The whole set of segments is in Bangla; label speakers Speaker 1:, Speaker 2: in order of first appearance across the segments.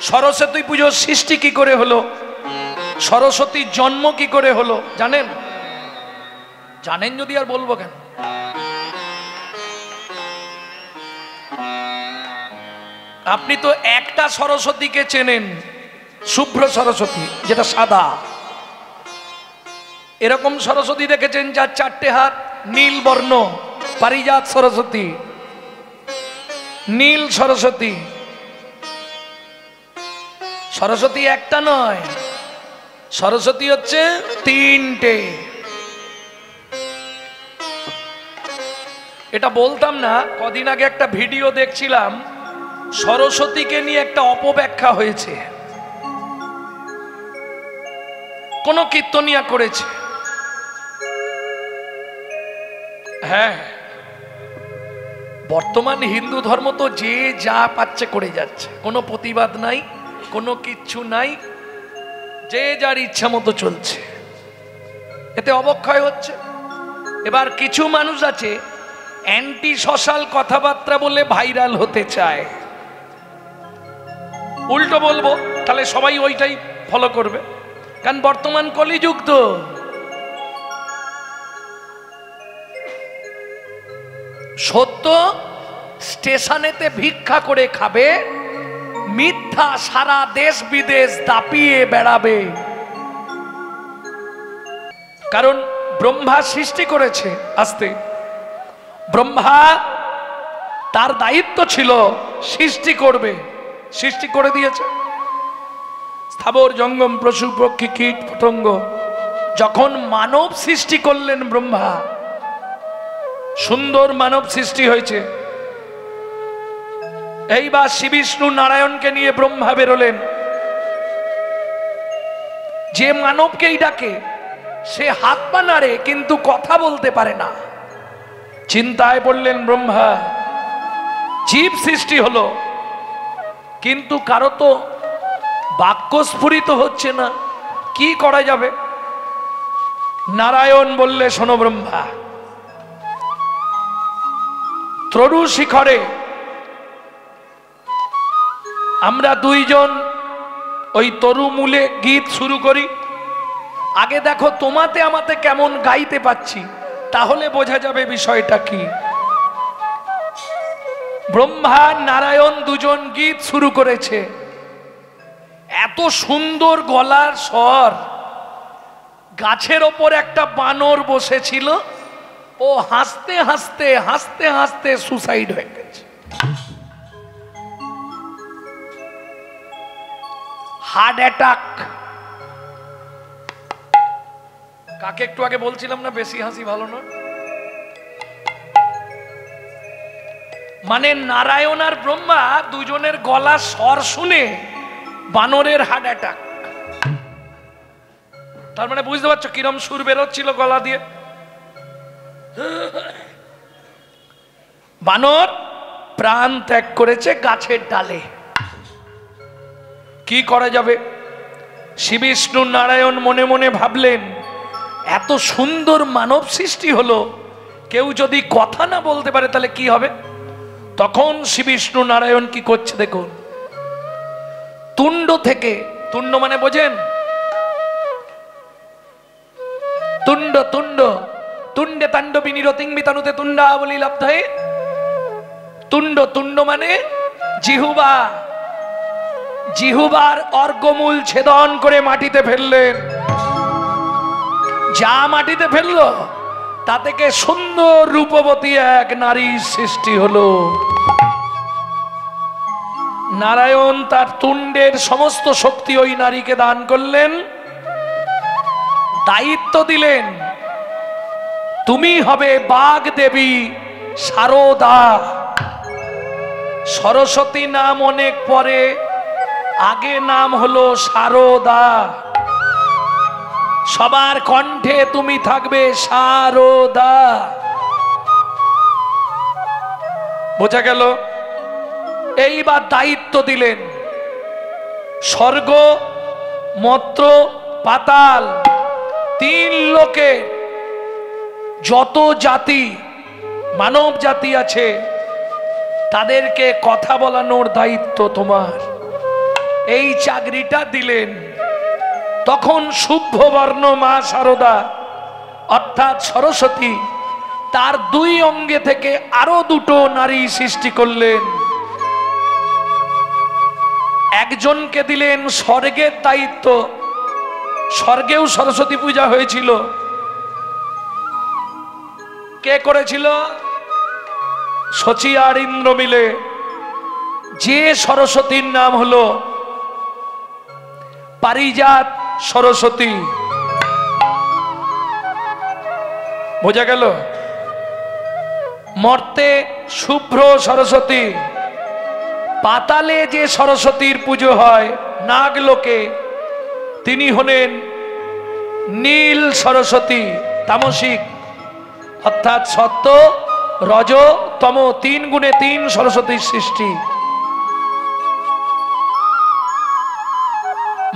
Speaker 1: সরস্বতী পুজোর সৃষ্টি কি করে হলো, সরস্বতীর জন্ম কি করে হলো জানেন? জানেন যদি আর বলবো কেন? আপনি তো একটা সরস্বতীকে চেনেন, শুভ্র সরস্বতী, যেটা সাদা। এরকম সরস্বতী দেখেছেন যার চারটে হাত, নীল বর্ণ, পারিজাত সরস্বতী, নীল সরস্বতী। সরস্বতী একটা নয়, সরস্বতী হচ্ছে তিনটে। এটা বলতাম না, কদিন আগে একটা ভিডিও দেখছিলাম, সরস্বতীকে নিয়ে একটা অপব্যাখ্যা হয়েছে। কোন কীর্তনিয়া করেছে, হ্যাঁ, বর্তমান হিন্দু ধর্ম তো যে যা পাচ্ছে করে যাচ্ছে, কোনো প্রতিবাদ নাই, কোনো কিচ্ছু নাই, যে যার ইচ্ছা মতো চলছে, এতে অবক্ষয় হচ্ছে। এবার কিছু মানুষ আছে অ্যান্টি সোশ্যাল কথাবার্তা বলে ভাইরাল হতে চায়। উল্টো বলবো তাহলে সবাই ওইটাই ফলো করবে, কারণ বর্তমান কলিযুগ তো। সত্য স্টেশনেতে ভিক্ষা করে খাবে, মিথ্যা সারা দেশ বিদেশ দাপিয়ে বেড়াবে। কারণ ব্রহ্মা সৃষ্টি করেছে, আসতে ব্রহ্মা তার দায়িত্ব ছিল সৃষ্টি করবে, সৃষ্টি করে দিয়েছে স্থাবর জঙ্গম পশু পক্ষী কীট পতঙ্গ। যখন মানব সৃষ্টি করলেন ব্রহ্মা, সুন্দর মানব সৃষ্টি হয়েছে। এইবার শ্রী বিষ্ণু নারায়ণকে নিয়ে ব্রহ্মা বেরোলেন। যে মানবকেই ডাকে সে হাত পা নাড়ে কিন্তু কথা বলতে পারে না। চিন্তায় পড়লেন ব্রহ্মা, জীব সৃষ্টি হলো কিন্তু কারো তো বাক্য স্ফুরিত হচ্ছে না, কি করা যাবে? নারায়ণ বললে, শোনো ব্রহ্মা, তরু শিখরে আমরা দুইজন ওই তরু মূলে গীত শুরু করি। আগে দেখো তোমাতে আমাতে কেমন গাইতে পাচ্ছি, তাহলে বোঝা যাবে বিষয়টা কি। ব্রহ্মা নারায়ণ দুজন গীত শুরু করেছে। এত সুন্দর গলার স্বর, গাছের ওপর একটা বানর বসেছিল, ও হাসতে হাসতে হাসতে হাসতে সুসাইড হয়ে গেছে। Heart attack. কাকে একটু আগে বলছিলাম না বেশি হাসি ভালো না? মানে নারায়ণ আর ব্রহ্মা দুজনের গলার স্বর শুনে বানরের হার্ট অ্যাটাক। তার মানে বুঝতে পারছো কিরম সুর বেরোচ্ছিল গলা দিয়ে। বানর প্রাণ ত্যাগ করেছে গাছের ডালে। কি করা যাবে? শ্রী বিষ্ণু নারায়ণ মনে মনে ভাবলেন, এত সুন্দর মানব সৃষ্টি হলো, কেউ যদি কথা না বলতে পারে তাহলে কি হবে? তখন শ্রী বিষ্ণু নারায়ণ কি করছে দেখুন। তুণ্ড থেকে, তুণ্ড মানে বোঝেন? তুণ্ড, তুণ্ড, তুণ্ডে তাণ্ডবী নিরতিং বিতানুতে তুণ্ডা বলি লব্ধায়। তুণ্ড, তুণ্ড মানে জিহুবা। জিহুবার অর্গমূল ছেদন করে মাটিতে ফেললেন। যা মাটিতে ফেললো তা থেকে সুন্দর রূপবতী এক নারীর সৃষ্টি হলো। নারায়ণ তার তুণ্ডের সমস্ত শক্তি ওই নারীকে দান করলেন, দায়িত্ব দিলেন, তুমি হবে বাগ দেবী শারদা। সরস্বতী নাম অনেক পরে, আগে নাম হলো শারদা। সবার কণ্ঠে তুমি থাকবে শারদা। বোঝা গেল? এইবার দায়িত্ব দিলেন, স্বর্গ, মর্ত্য, পাতাল, তিন লোকে যত জাতি মানব জাতি আছে তাদেরকে কথা বলানোর দায়িত্ব তোমার। এই চাকরিটা দিলেন। তখন শুভ্রবর্ণ মা শারদা অর্থাৎ সরস্বতী তার দুই অঙ্গে থেকে আরো দুটো নারী সৃষ্টি করলেন। একজনকে দিলেন স্বর্গের দায়িত্ব, স্বর্গেও সরস্বতী পূজা হয়েছিল। কে করেছিল? শচী আর ইন্দ্র মিলে। যে সরস্বতীর নাম হলো পারিজাত সরস্বতী। বোঝা গেল? মর্তে শুভ্র সরস্বতী, পাতালে যে সরস্বতীর পুজো হয় নাগলোকে, তিনি হলেন নীল সরস্বতী, তামসিক অর্থাৎ সত্য রজ তম তিন গুণে তিন সরস্বতীর সৃষ্টি।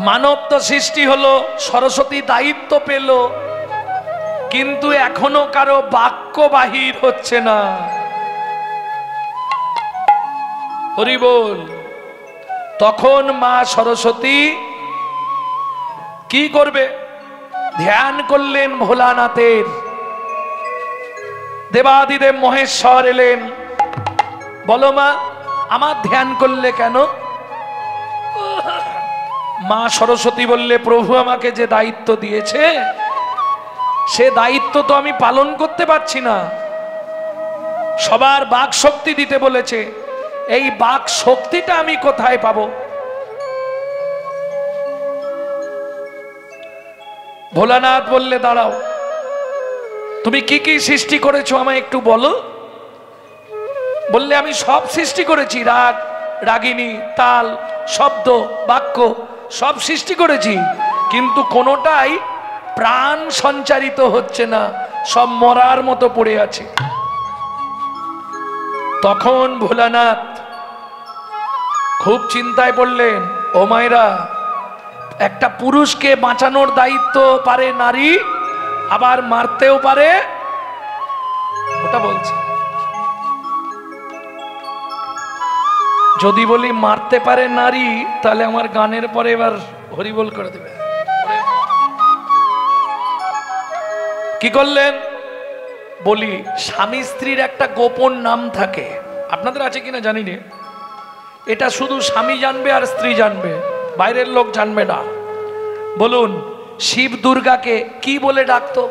Speaker 1: মানব তো সৃষ্টি হলো, সরস্বতী দায়িত্ব পেল, কিন্তু এখনো কারো বাক্য বাহির হচ্ছে না। হরি বল। তখন মা সরস্বতী কি করবে? ধ্যান করলেন ভোলানাথের। দেবাদিদেব মহেশ্বর এলেন, বলো মা আমার ধ্যান করলে কেন? মা সরস্বতী বললে, প্রভু আমাকে যে দায়িত্ব দিয়েছে সে দায়িত্ব তো আমি পালন করতে পারছি না। সবার বাক শক্তি দিতে বলেছে, এই বাক শক্তিটা আমি কোথায় পাবো? ভোলানাথ বললে, দাঁড়াও, তুমি কি কি সৃষ্টি করেছো আমায় একটু বলো। বললে, আমি সব সৃষ্টি করেছি, রাগ রাগিনী, তাল, শব্দ, বাক্য সব সৃষ্টি করেছি, কিন্তু কোনোটাই প্রাণ সঞ্চারিত হচ্ছে না, সব মরার মতো পড়ে আছে। তখন ভোলানাথ খুব চিন্তায় পড়লেন, ও মায়েরা, একটা পুরুষকে বাঁচানোর দায়িত্ব পারে নারী, আবার মারতেও পারে। ওটা বলছে, যদি বলি মারতে পারে নারী, তাহলে আমার গানের পরে এবার হরিবোল করে দেবে। কি করলেন? বলি, স্বামী স্ত্রীর একটা গোপন নাম থাকে, আপনাদের আছে কিনা জানি না। এটা শুধু স্বামী জানবে আর স্ত্রী জানবে, বাইরের লোক জানবে না। বলুন, শিব দুর্গাকে কি বলে ডাকতো?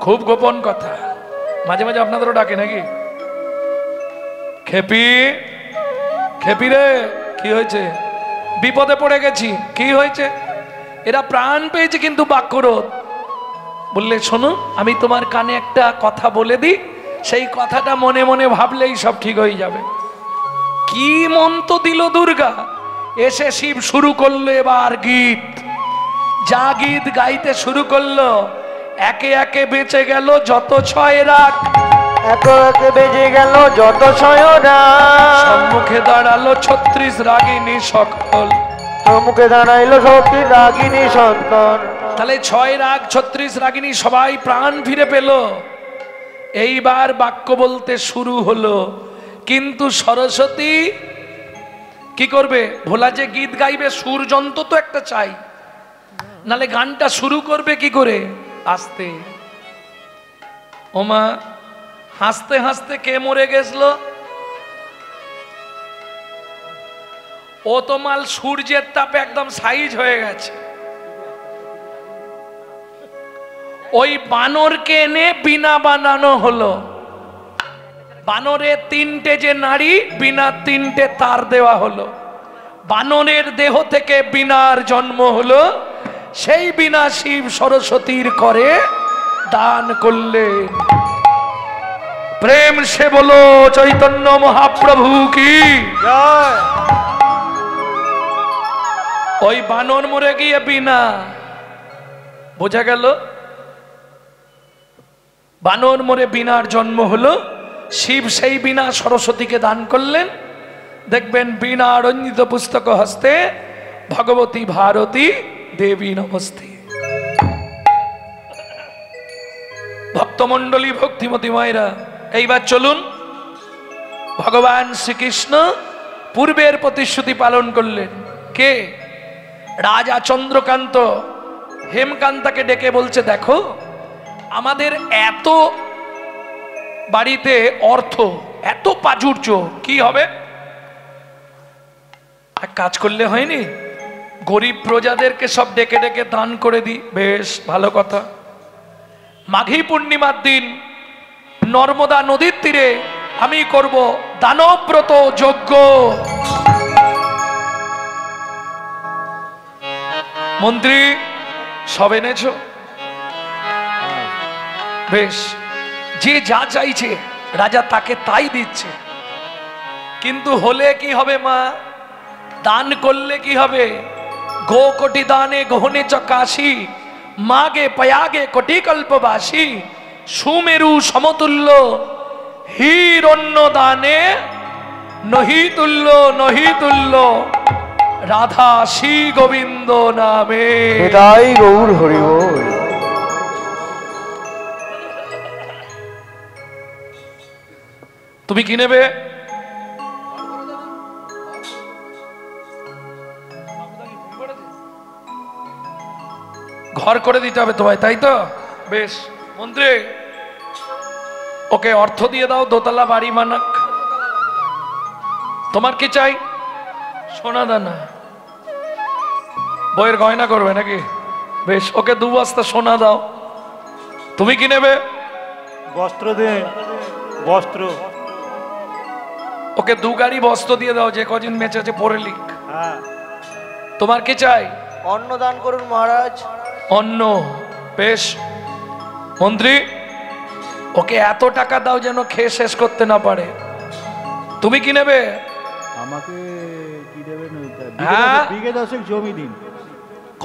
Speaker 1: খুব গোপন কথা, মাঝে মাঝে আপনাদেরও ডাকে নাকি? খেপি, খেপি রে, কি হয়েছে? বিপদে পড়ে গেছি। কি হয়েছে? এরা প্রাণ পেয়েছে কিন্তু বাক্যরোধ। বললে, শোনো, আমি তোমার কানে একটা কথা বলে দিই, সেই কথাটা মনে মনে ভাবলেই সব ঠিক হয়ে যাবে। কি মন্ত্র দিল দুর্গা? এসে শিব শুরু করলো এবার গীত। যা গীত গাইতে শুরু করলো, একে একে বেঁচে গেল যত ছয় রাগ,
Speaker 2: একে একে বেজে গেল যত ছয় রাগ।
Speaker 1: সম্মুখে দাঁড়ালো 36 রাগিনী সকল,
Speaker 2: সম্মুখে দাঁড়াইলো 36 রাগিনী সন্তান।
Speaker 1: তাহলে 6 রাগ 36 রাগিনী সবাই প্রাণ ফিরে পেল। এইবার বাক্য বলতে শুরু হলো, কিন্তু সরস্বতী কি করবে? ভোলা যে গীত গাইবে, সুর যন্ত্র তো একটা চাই, নালে গানটা শুরু করবে কি করে? আস্তে। ওমা, হাসতে হাসতে কে মরে গেছিল? ও তো মাল সূর্যের তাপে একদম সাইজ হয়ে গেছে। ওই বানরকে এনে বিনা বানানো হলো। বানরের 3টে যে নারী, বিনা 3টে তার দেওয়া হলো। বানরের দেহ থেকে বিনার জন্ম হলো, সেই বিনা শিব সরস্বতীর করে দান করলেন। প্রেম সে বলো চৈতন্য মহাপ্রভু কি জয়। ওই বানর মরে গিয়ে বিনা, বোঝা গেল? বানর মরে বিনার জন্ম হলো, শিব সেই বিনা সরস্বতীকে দান করলেন। দেখবেন বিনা রঞ্জিত পুস্তক হস্তে ভগবতী ভারতী দেবী নমস্তে। ভক্তমণ্ডলী, ভক্তিমতী মায়েরা, এইবার চলুন ভগবান শ্রীকৃষ্ণ পূর্বের প্রতিশ্রুতি পালন করলেন। কে? রাজা চন্দ্রকান্ত হেমকান্তাকে ডেকে বলছে, দেখো আমাদের এত বাড়িতে অর্থ, এত প্রাচুর্য, কি হবে? এক কাজ করলে হয়নি, গরিব প্রজাদেরকে সব ডেকে ডেকে দান করে দিই। বেশ ভালো কথা। মাঘী পূর্ণিমার দিন নর্মদা নদীর তীরে আমি করব দানব্রত যজ্ঞ। মন্ত্রী সব এনেছ? বেশ, যে যা চাইছে রাজা তাকে তাই দিচ্ছে। কিন্তু হলে কি হবে মা? দান করলে কি হবে? গো কোটি দানে গহনে চকাশি, মাগে পয়াগে কোটি কল্পবাসী, সুমেরু সমতুল্য হিরণ্য দানে নহি তুল্য নহি তুল্য, রাধা শ্রী গোবিন্দ নামে।
Speaker 2: তাই গৌর হরি বল।
Speaker 1: তুমি কি নেবে? ঘর করে দিতে হবে তোমায়, তাই তো? বেশ মন্ত্রী, ওকে অর্থ দিয়ে দাও, দোতলা বাড়ি বানাক। তোমার কি চাই? সোনা দানা, বইয়ের গয়না করবে নাকি? বেশ, ওকে 2 বস্তা সোনা দাও। তুমি কি নেবে?
Speaker 3: বস্ত্র দে, বস্ত্র।
Speaker 1: ওকে 2 গাড়ি বস্ত্র দিয়ে দাও, যে কদিন বেঁচে আছে পরে লিখ।
Speaker 3: হ্যাঁ।
Speaker 2: তোমার কি চাই? অন্ন দান করুন মহারাজ।
Speaker 1: অন্ন? বেশ মন্ত্রী, ওকে এত টাকা দাও যেন খেয়ে শেষ করতে না পারে। তুমি কি নেবে?
Speaker 3: আমাকে কি দেবেন?
Speaker 1: হ্যাঁ?
Speaker 3: বিঘে 10 জমি দিন।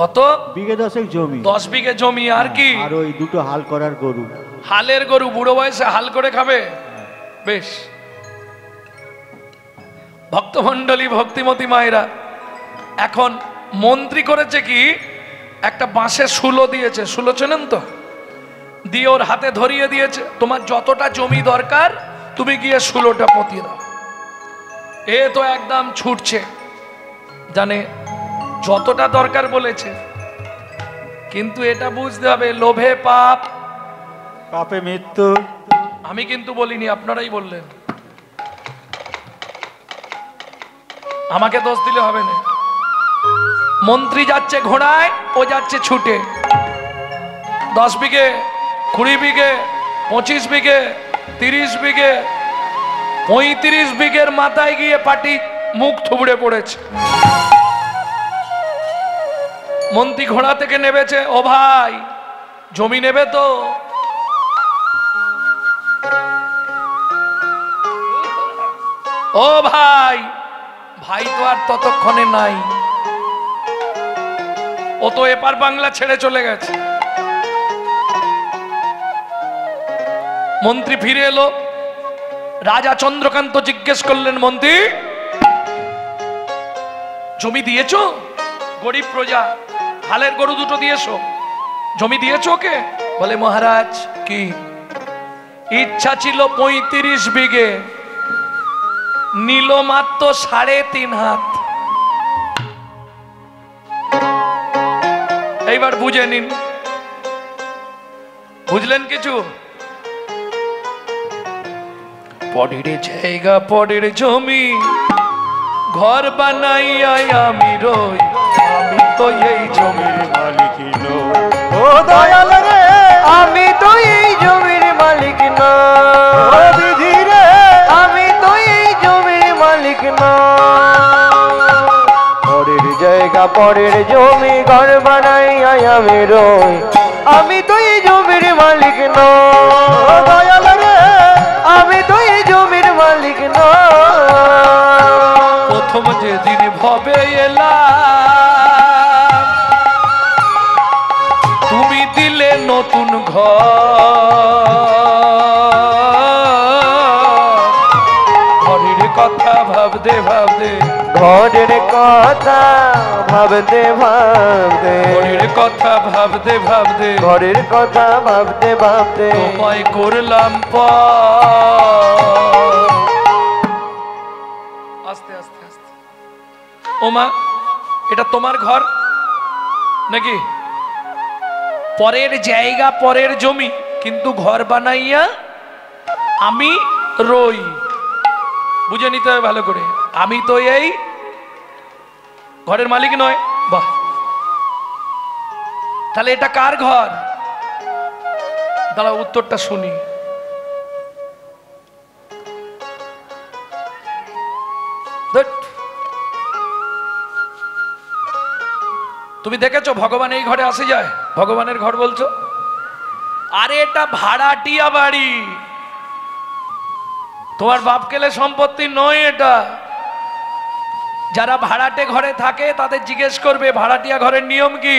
Speaker 1: কত?
Speaker 3: বিঘে 10 জমি।
Speaker 1: 10 বিঘে জমি, আর কি?
Speaker 3: আর ওই 2টো হাল করার গরু।
Speaker 1: হালের গরু? বুড়ো বয়সে হাল করে খাবে? বেশ। ভক্তমণ্ডলী, ভক্তিমতী মায়েরা, এখন মন্ত্রী করেছে কি, একটা বাঁশের শুলো দিয়েছে। শুলো চেনেন তো? দিয়ে ওর হাতে ধরিয়ে দিয়েছে, তোমার যতটা জমি দরকার তুমি গিয়ে শুলোটা পতিয়ে দাও। এ তো একদম ছুটছে, জানে যতটা দরকার বলেছে, কিন্তু এটা বুঝতে হবে লোভে পাপ,
Speaker 3: পাপে মৃত্যু।
Speaker 1: আমি কিন্তু বলিনি, আপনারাই বললেন। আমাকে দোষ দিলে হবে না। মন্ত্রী যাচ্ছে ঘোড়ায়, ও যাচ্ছে ছুটে। 10 বিঘে, 20 বিঘে, 25 বিঘে, 30 বিঘে, 35 বিঘের মাথায় গিয়ে পাটি মুখ থুবড়ে পড়েছে। মন্ত্রী ঘোড়া থেকে নেমেছে, ও ভাই জমি নেবে তো? ও ভাই, ভাই তো আর ততক্ষণে নাই, ও তো এপার বাংলা ছেড়ে চলে গেছে। মন্ত্রী ফিরে এলো, রাজা চন্দ্রকান্ত জিজ্ঞেস করলেন, মন্ত্রী জমি দিয়েছো? গরিব প্রজা, হালের গরু 2টো দিয়েছো, জমি দিয়েছো ওকে? বলে মহারাজ কি ইচ্ছা ছিল 35 বিঘে, নিল মাত্র 3.5 হাত। এইবার বুঝে নিন, বুঝলেন কিছু? পরের জায়গা পরের জমি, ঘর বানাইয়া আমি রই, আমি তো এই জমির
Speaker 3: মালিক নই। ও দয়াল রে,
Speaker 2: আমি তো এই জমির মালিক না।
Speaker 3: ও বিধি রে,
Speaker 2: আমি তো এই জমির মালিক না। পরের জায়গা পরের জমি, ঘর বানাইয়া আমি রই, আমি তো এই জমির মালিক না।
Speaker 3: ও দয়াল রে,
Speaker 2: আমি তো এই জমির মালিক না।
Speaker 1: প্রথম যেদিন ভবে এলাম, তুমি দিলে নতুন ঘরের কথা ভাবতে ভাবতে,
Speaker 2: ঘরের কথা ভাবতে ভাবতে,
Speaker 1: ঘরের কথা ভাবতে ভাবতে,
Speaker 2: ঘরের কথা ভাবতে ভাবতে,
Speaker 1: তোমায় করলাম আস্তে আস্তে আস্তে। ও মা, এটা তোমার ঘর নাকি? পরের জায়গা, পরের জমি, কিন্তু ঘর বানাইয়া আমি রই। বুঝে নিতে হবে ভালো করে, আমি তো এই ঘরের মালিক নয়। বাহ, তাহলে এটা কার ঘর? দাঁড়া, উত্তরটা শুনি। তুমি দেখেছো ভগবান এই ঘরে আসে যায়? ভগবানের ঘর বলছো? আরে এটা ভাড়াটিয়া বাড়ি, তোমার বাপ কেলে সম্পত্তি নয় এটা। যারা ভাড়াটে ঘরে থাকে তাদের জিজ্ঞেস করবে ভাড়াটিয়া ঘরের নিয়ম কি।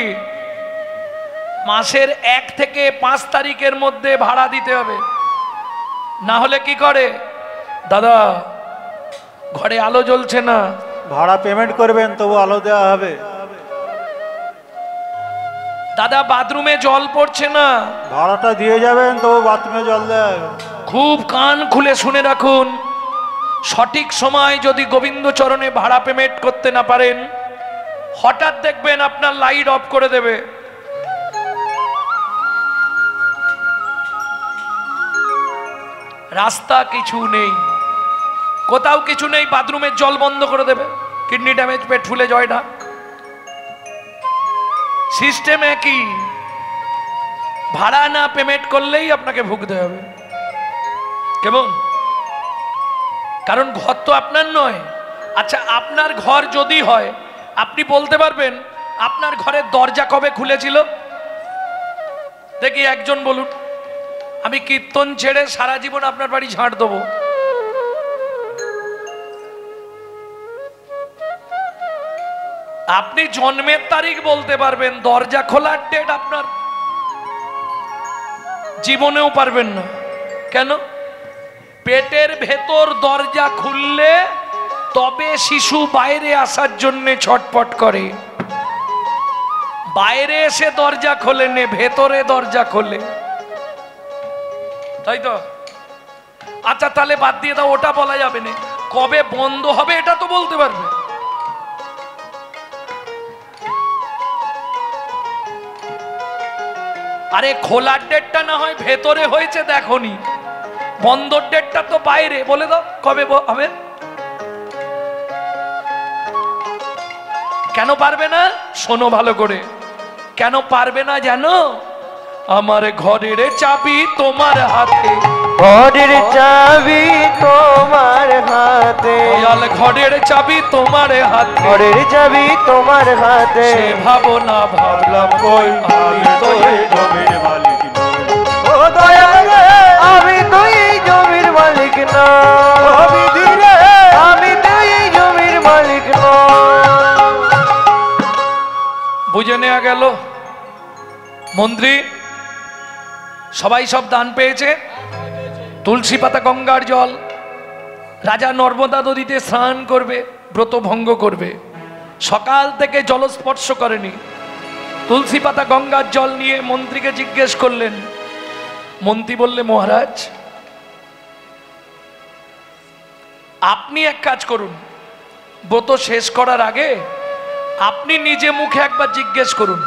Speaker 1: মাসের 1 থেকে 5 তারিখের মধ্যে ভাড়া দিতে হবে, না হলে কি করে? দাদা ঘরে আলো জ্বলছে না,
Speaker 3: ভাড়া পেমেন্ট করবেন তবু আলো দেওয়া হবে।
Speaker 1: দাদা বাথরুমে জল পড়ছে না,
Speaker 3: ভাড়াটা দিয়ে যাবেন তবু বাথরুমে জল দেওয়া হবে।
Speaker 1: খুব কান খুলে শুনে রাখুন, সঠিক সময় যদি গোবিন্দ চরণে ভাড়া পেমেন্ট করতে না পারেন, হঠাৎ দেখবেন আপনার লাইট অফ করে দেবে। রাস্তা কিছু নেই, কোথাও কিছু নেই, বাথরুমের জল বন্ধ করে দেবে, কিডনি ড্যামেজ, পেট ফুলে জয় ডাক। সিস্টেম একই, ভাড়া না পেমেন্ট করলেই আপনাকে ভুগতে হবে। কেমন? কারণ ঘর তো আপনার নয়। আচ্ছা, আপনার ঘর যদি হয়, আপনি বলতে পারবেন আপনার ঘরের দরজা কবে খুলেছিল? দেখি একজন বলুন। আমি কীর্তন ছেড়ে সারা জীবন আপনার বাড়ি ঝাড় দেবো। আপনি জন্মের তারিখ বলতে পারবেন, দরজা খোলার ডেট আপনার জীবনেও পারবেন না। কেন? পেটের ভেতর দরজা খুললে তবে শিশু বাইরে আসার জন্য ছটপট করে। বাইরে এসে দরজা খোলে নে, ভেতরে দরজা খোলে, তাই তো? আচ্ছা তাহলে বাদ দিয়ে দাও, ওটা বলা যাবে না। কবে বন্ধ হবে এটা তো বলতে পারবে। আরে খোলার ডেটটা না হয় ভেতরে হয়েছে দেখোনি, বন্ধর ডেটটা তো বাইরে, বলে দাও কবে হবে। কেন পারবে না? শোনো ভালো করে, কেন পারবে না জানো? আমার ঘরের চাবি তোমার হাতে,
Speaker 2: ঘরের চাবি তোমার হাতে,
Speaker 1: ঘরের চাবি তোমার হাতে,
Speaker 2: ঘরের চাবি তোমার হাতে।
Speaker 1: সে ভাবনা ভাবলাম কই আমি তো এই
Speaker 3: জমির মালিক নই।
Speaker 2: ও দয়াল রে, আমি তো এই জমির মালিক না।
Speaker 3: ও বিধি রে,
Speaker 2: আমি তো এই জমির মালিক নই।
Speaker 1: বুঝে নেওয়া গেল? মন্ত্রী সবাই সব দান পেয়েছে, তুলসী পাতা, গঙ্গার জল। রাজা নর্মদা নদীতে স্নান করবে, ব্রত ভঙ্গ করবে, সকাল থেকে জলস্পর্শ করেনি। তুলসী পাতা গঙ্গার জল নিয়ে মন্ত্রীকে জিজ্ঞেস করলেন। মন্ত্রী বললে, মহারাজ আপনি এক কাজ করুন, ব্রত শেষ করার আগে আপনি নিজে মুখে একবার জিজ্ঞেস করুন।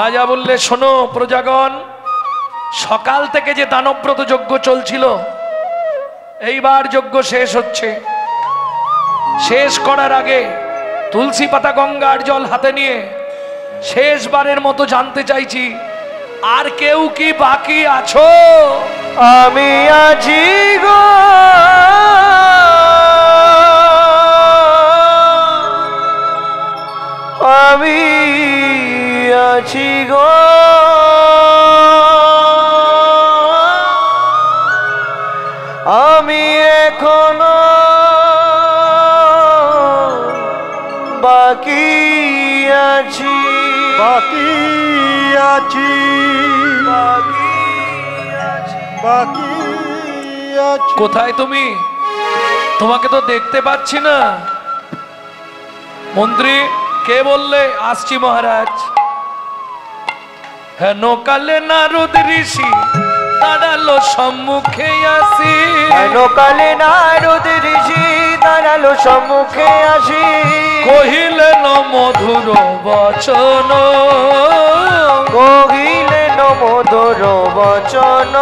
Speaker 1: রাজা বললে, শোনো প্রজাগণ, সকাল থেকে যে দানব্রত যজ্ঞ চলছিল, এইবার যজ্ঞ শেষ হচ্ছে। শেষ করার আগে তুলসী পাতা গঙ্গার জল হাতে নিয়ে শেষবারের মতো জানতে চাইছি, আর কেউ কি বাকি আছো?
Speaker 2: আমি আছি গো, আমি আছি গো, আমি এখনো বাকি আছি,
Speaker 3: বাকি আছি, বাকি আছি।
Speaker 1: কোথায় তুমি? তোমাকে তো দেখতে পাচ্ছি না। মন্ত্রী, কে বললে? আসছি মহারাজ। হেন কালে নারদ ঋষি দাঁড়ালো সম্মুখে আসি,
Speaker 2: হেন কালে নারদ ঋষি ভালো সম্মুখে আসি
Speaker 1: কহিলেন মধুর বচন
Speaker 2: কহিলেন মধুর বচন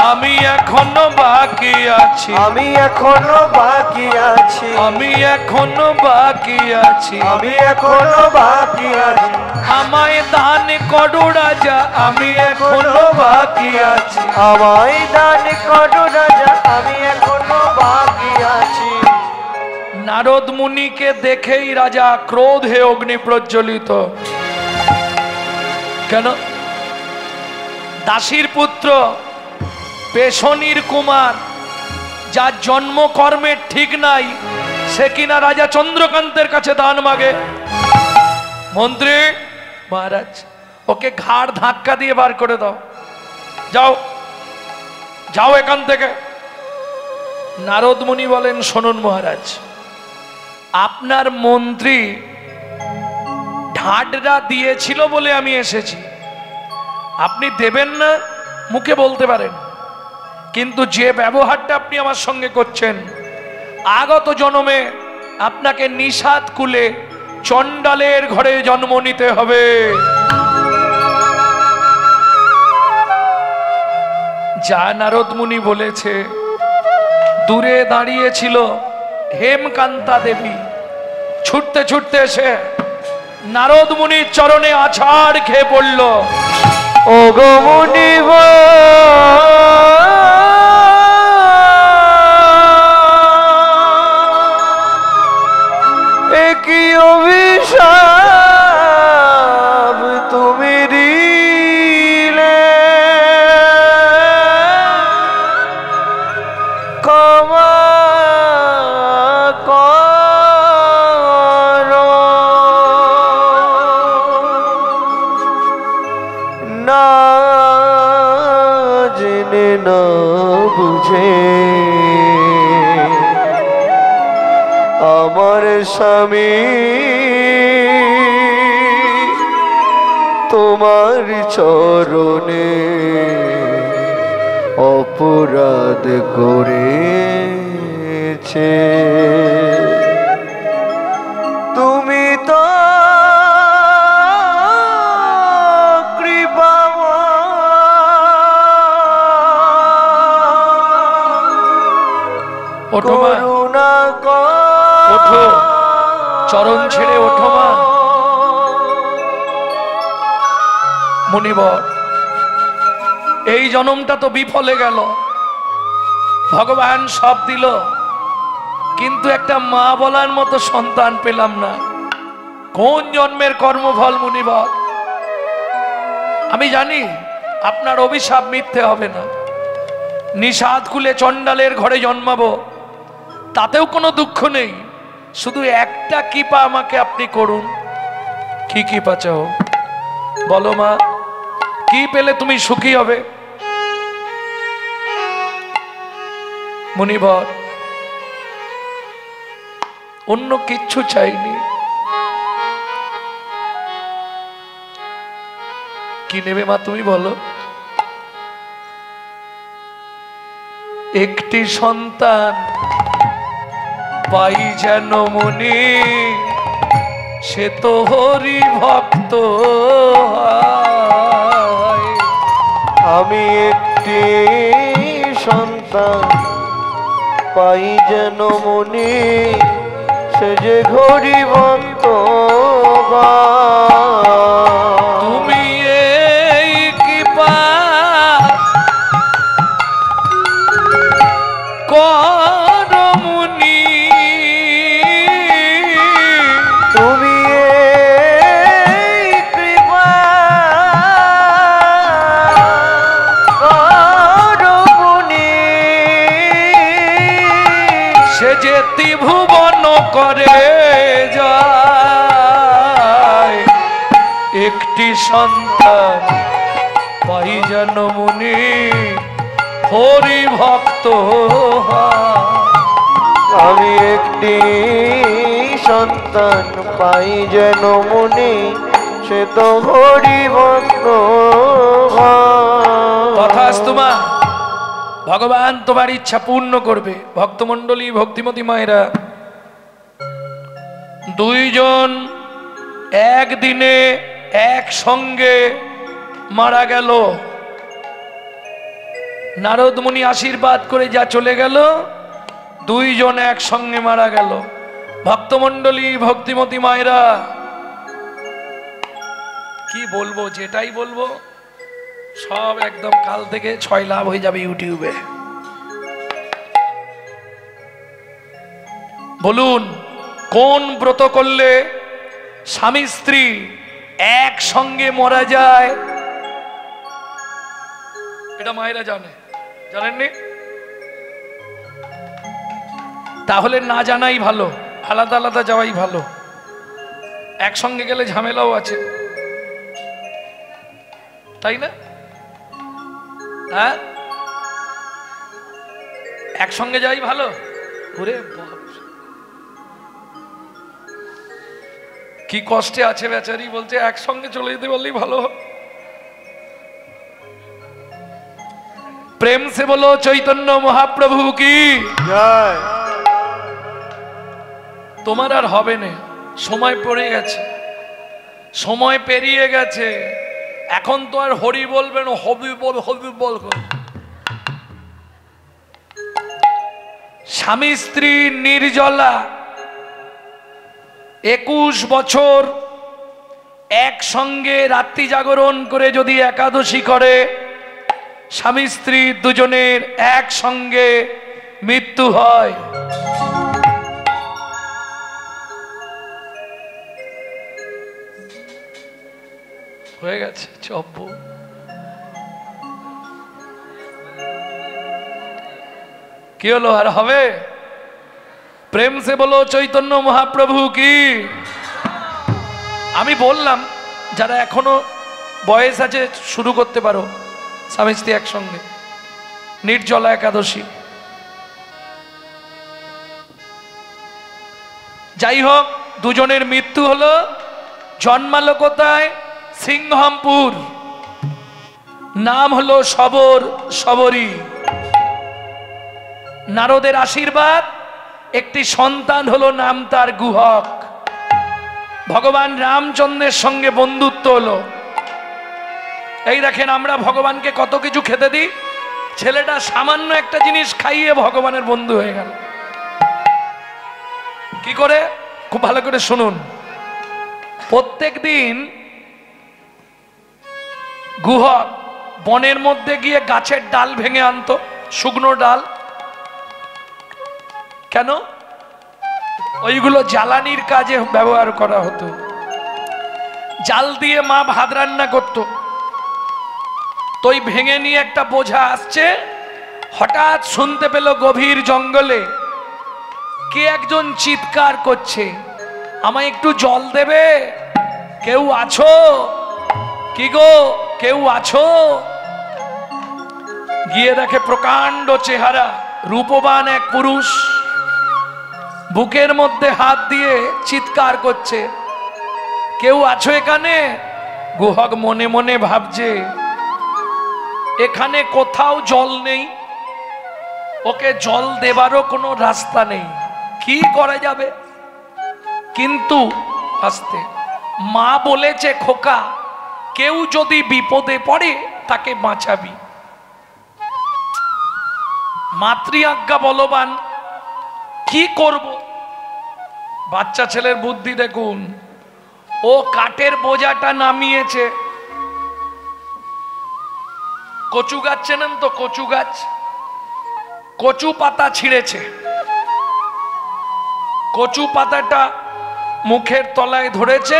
Speaker 1: আমি এখনো বাকি আছি
Speaker 2: আমি এখনো বাকি আছি
Speaker 1: আমি এখনো বাকি আছি
Speaker 2: আমি এখনো বাকি আছি
Speaker 1: আমায় দান করো রাজা আমি এখনো বাকি আছি
Speaker 2: আমায় দান করো রাজা আমি এখনো বাকি আছি
Speaker 1: নারদ মুনিকে দেখেই রাজা ক্রোধে অগ্নি প্রজ্বলিত কেন দাসীর পুত্র পেশনির কুমার যার জন্ম কর্মের ঠিক নাই সে কিনা রাজা চন্দ্রকান্তের কাছে দান মাগে মন্ত্রী মহারাজ ওকে ঘাড় ধাক্কা দিয়ে বার করে দাও যাও যাও এখান থেকে নারদ মুনি বলেন শুনুন মহারাজ আপনার মন্ত্রী ঢাডরা দিয়েছিল বলে আমি এসেছি আপনি দেবেন না মুখে বলতে পারেন কিন্তু যে ব্যবহারটা আপনি আমার সঙ্গে করছেন আগত জন্মে আপনাকে নিষাদ কুলে চণ্ডালের ঘরে জন্ম নিতে হবে যা নারদ মুনি বলেছে দূরে দাঁড়িয়েছিল হেমকান্তা দেবী ছুটতে ছুটতে এসে নারদ মুনির চরণে আছাড় খেয়ে পড়ল
Speaker 2: ও গো মুনিব একই অভিশাপ তুমি দিলে ক্ষমা করো না জেনে না বুঝে আমার স্বামী তোমার চরণে অপরাধ করেছে তুমি তো
Speaker 1: ওঠো মা
Speaker 2: করুণা
Speaker 1: ওঠো চরণ ছেড়ে ওঠো মা মুনিবর এই জন্মটা তো বিফলে গেল ভগবান সব দিল কিন্তু একটা মা বলার মতো সন্তান পেলাম না কোন জন্মের কর্মফল মুনিবর আমি জানি আপনার অভিশাপ মিথ্যে হবে না নিষাদ কুলে চণ্ডালের ঘরে জন্মাবো তাতেও কোনো দুঃখ নেই শুধু একটা কৃপা আমাকে আপনি করুন কি কৃপা চাও বলো মা কি পেলে তুমি সুখী হবে মুনিবর অন্য কিচ্ছু চাইনি কি নেবে মা তুমি বলো একটি সন্তান পাই যেন মুনি সে তো হরি ভক্ত
Speaker 2: আমি একটি সন্তান পাই যেন মুনি সে যে হরি ভক্ত
Speaker 1: তুমি এই কৃপা কর মুনি
Speaker 2: তুমি এই কৃপা কর মুনি
Speaker 1: সে যে ত্রিভুবন করে যায় একটি সন্তান পাই যেন মুনি হরি ভক্ত
Speaker 2: আমি একটি সন্তান পাই যেন মুনি সে তো হরি ভক্ত
Speaker 1: তথাস্তু মা ভগবান তোমার ইচ্ছা পূর্ণ করবে। ভক্তমণ্ডলী, ভক্তিমতী মায়েরা, দুইজন একদিনে একসঙ্গে মারা গেল। নারদ মুনি আশীর্বাদ করে যা চলে গেল, দুইজন একসঙ্গে মারা গেল। ভক্তমণ্ডলী, ভক্তিমতী মায়েরা, কি বলবো, যেটাই বলবো সব একদম কাল থেকে 6 লাভ হয়ে যাবে ইউটিউবে। বলুন, কোন ব্রত করলে স্বামী স্ত্রী একসঙ্গে মারা যায়? এটা মায়েরা জানে, জানেননি? তাহলে না জানাই ভালো, আলাদা আলাদা যাওয়াই ভালো। একসঙ্গে গেলে ঝামেলাও আছে, তাই না? হ্যাঁ, একসঙ্গে যাই ভালো। ওরে বাপ, কি কষ্টে আছে বেচারি, বলছে একসঙ্গে চলে যেতে পারলেই ভালো। প্রেম সে বলো চৈতন্য মহাপ্রভু কি
Speaker 3: জয়।
Speaker 1: তোমার আর হবে না, সময় পড়ে গেছে, সময় পেরিয়ে গেছে। এখন তো আর হরি বলবেন, হবি বল, হবি বল। স্বামী স্ত্রী নির্জলা 21 বছর একসঙ্গে রাত্রি জাগরণ করে যদি একাদশী করে, স্বামী স্ত্রী দুজনের একসঙ্গে মৃত্যু হয়। হয়ে গেছে চব্য। কি হলো, আর হবে? প্রেম সে বলো চৈতন্য মহাপ্রভু কি। আমি বললাম যারা এখনো বয়স আছে শুরু করতে পারো স্বামী স্ত্রী একসঙ্গে নির্জলা একাদশী। যাই হোক, দুজনের মৃত্যু হলো। জন্মালো কোথায়? সিংহমপুর। নাম হলো সবর, সবরী। নারদের আশীর্বাদ, একটি সন্তান হলো, নাম তার গুহক। ভগবান রামচন্দ্রের সঙ্গে বন্ধুত্ব হলো। এই দেখেন, আমরা ভগবানকে কত কিছু খেতে দিই, ছেলেটা সামান্য একটা জিনিস খাইয়ে ভগবানের বন্ধু হয়ে গেল। কি করে? খুব ভালো করে শুনুন। প্রত্যেক দিন গুহক বনের মধ্যে গিয়ে গাছের ডাল ভেঙে আনতো, শুকনো ডাল। কেন? ওইগুলো জ্বালানির কাজে ব্যবহার করা হতো। জাল দিয়ে মা ভাত রান্না করত। তো ওই ভেঙে নিয়ে একটা বোঝা আসছে, হঠাৎ শুনতে পেল গভীর জঙ্গলে কে একজন চিৎকার করছে, আমায় একটু জল দেবে? কেউ আছো? কি গো, কেউ আছো? গিয়ে দেখে প্রকাণ্ড চেহারা, রূপবান এক পুরুষ, বুকের মধ্যে হাত দিয়ে চিৎকার করছে, কেউ আছো এখানে? গুহক মনে মনে ভাবছে এখানে কোথাও জল নেই, ওকে জল দেবারও কোনো রাস্তা নেই, কি করা যাবে? কিন্তু আস্তে মা বলেছে, খোকা, কেউ যদি বিপদে পড়ে তাকে বাঁচাবি। মাতৃ আজ্ঞা বলবান, কি করব? বাচ্চা ছেলের বুদ্ধি দেখুন। ও কাঠের বোঝাটা নামিয়েছে, কচু গাছ চেনেন তো? কচু গাছ, কচু পাতা ছিঁড়েছে, কচু পাতাটা মুখের তলায় ধরেছে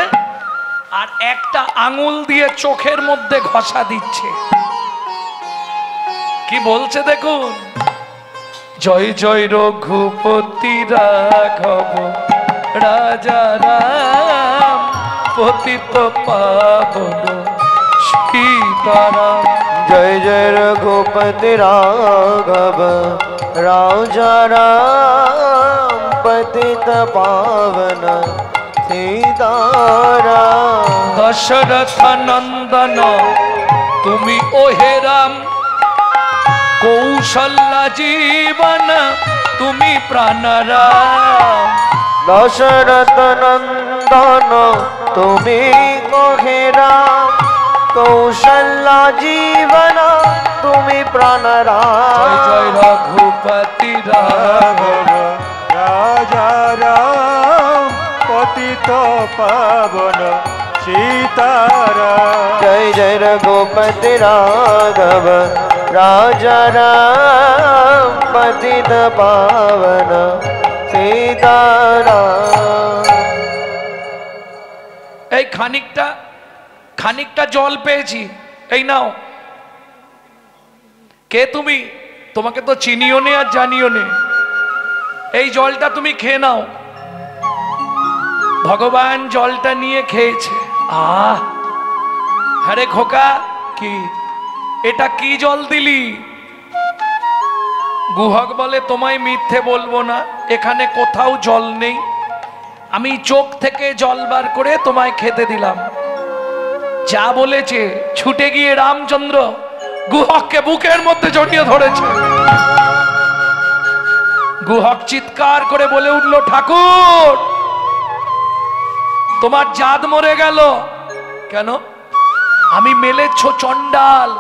Speaker 1: আর একটা আঙুল দিয়ে চোখের মধ্যে ঘষা দিচ্ছে। কি বলছে দেখুন, জয় জয় রঘুপতি রাঘব রাজা রাম পতিত পাবন সীতারাম।
Speaker 2: জয় জয় রঘুপতি রাঘব রাজা রাম পতিত পাবন সীতারাম।
Speaker 1: দশরথ নন্দন তুমি ওহে রাম, কৌশল্যা জীবন তুমি প্রাণরাম।
Speaker 2: দশরথ নন্দন তুমি কহেরা, কৌশল্যা জীবন তুমি প্রাণরাম।
Speaker 1: জয় জয় রঘুপতি রাঘব
Speaker 3: রাজা রাম পতিত পাবন সীতারাম।
Speaker 2: জয় জয় রঘুপতি রাঘব রাজা রাম পতিত পাবন সীতারাম।
Speaker 1: এই খানিকটা জল পেয়েছি, এই নাও। কে তুমি? তোমাকে তো চিনিও নে আর জানিও নে। এই জলটা তুমি খেয়ে নাও। ভগবান জলটা নিয়ে খেয়েছে। আরে খোকা, কি এটা কি জল দিলি? গুহক বলে তোমায় মিথ্যে বলবো না, এখানে কোথাও জল নেই, আমি চোখ থেকে জল বার করে তোমায় খেতে দিলাম। যা বলেছে ছুটে গিয়ে রামচন্দ্র গুহককে বুকের মধ্যে জড়িয়ে ধরেছে। গুহক চিৎকার করে বলে উঠল, ঠাকুর তোমার জাত মরে গেল। কেন? আমি মেলেচ্ছ চণ্ডাল,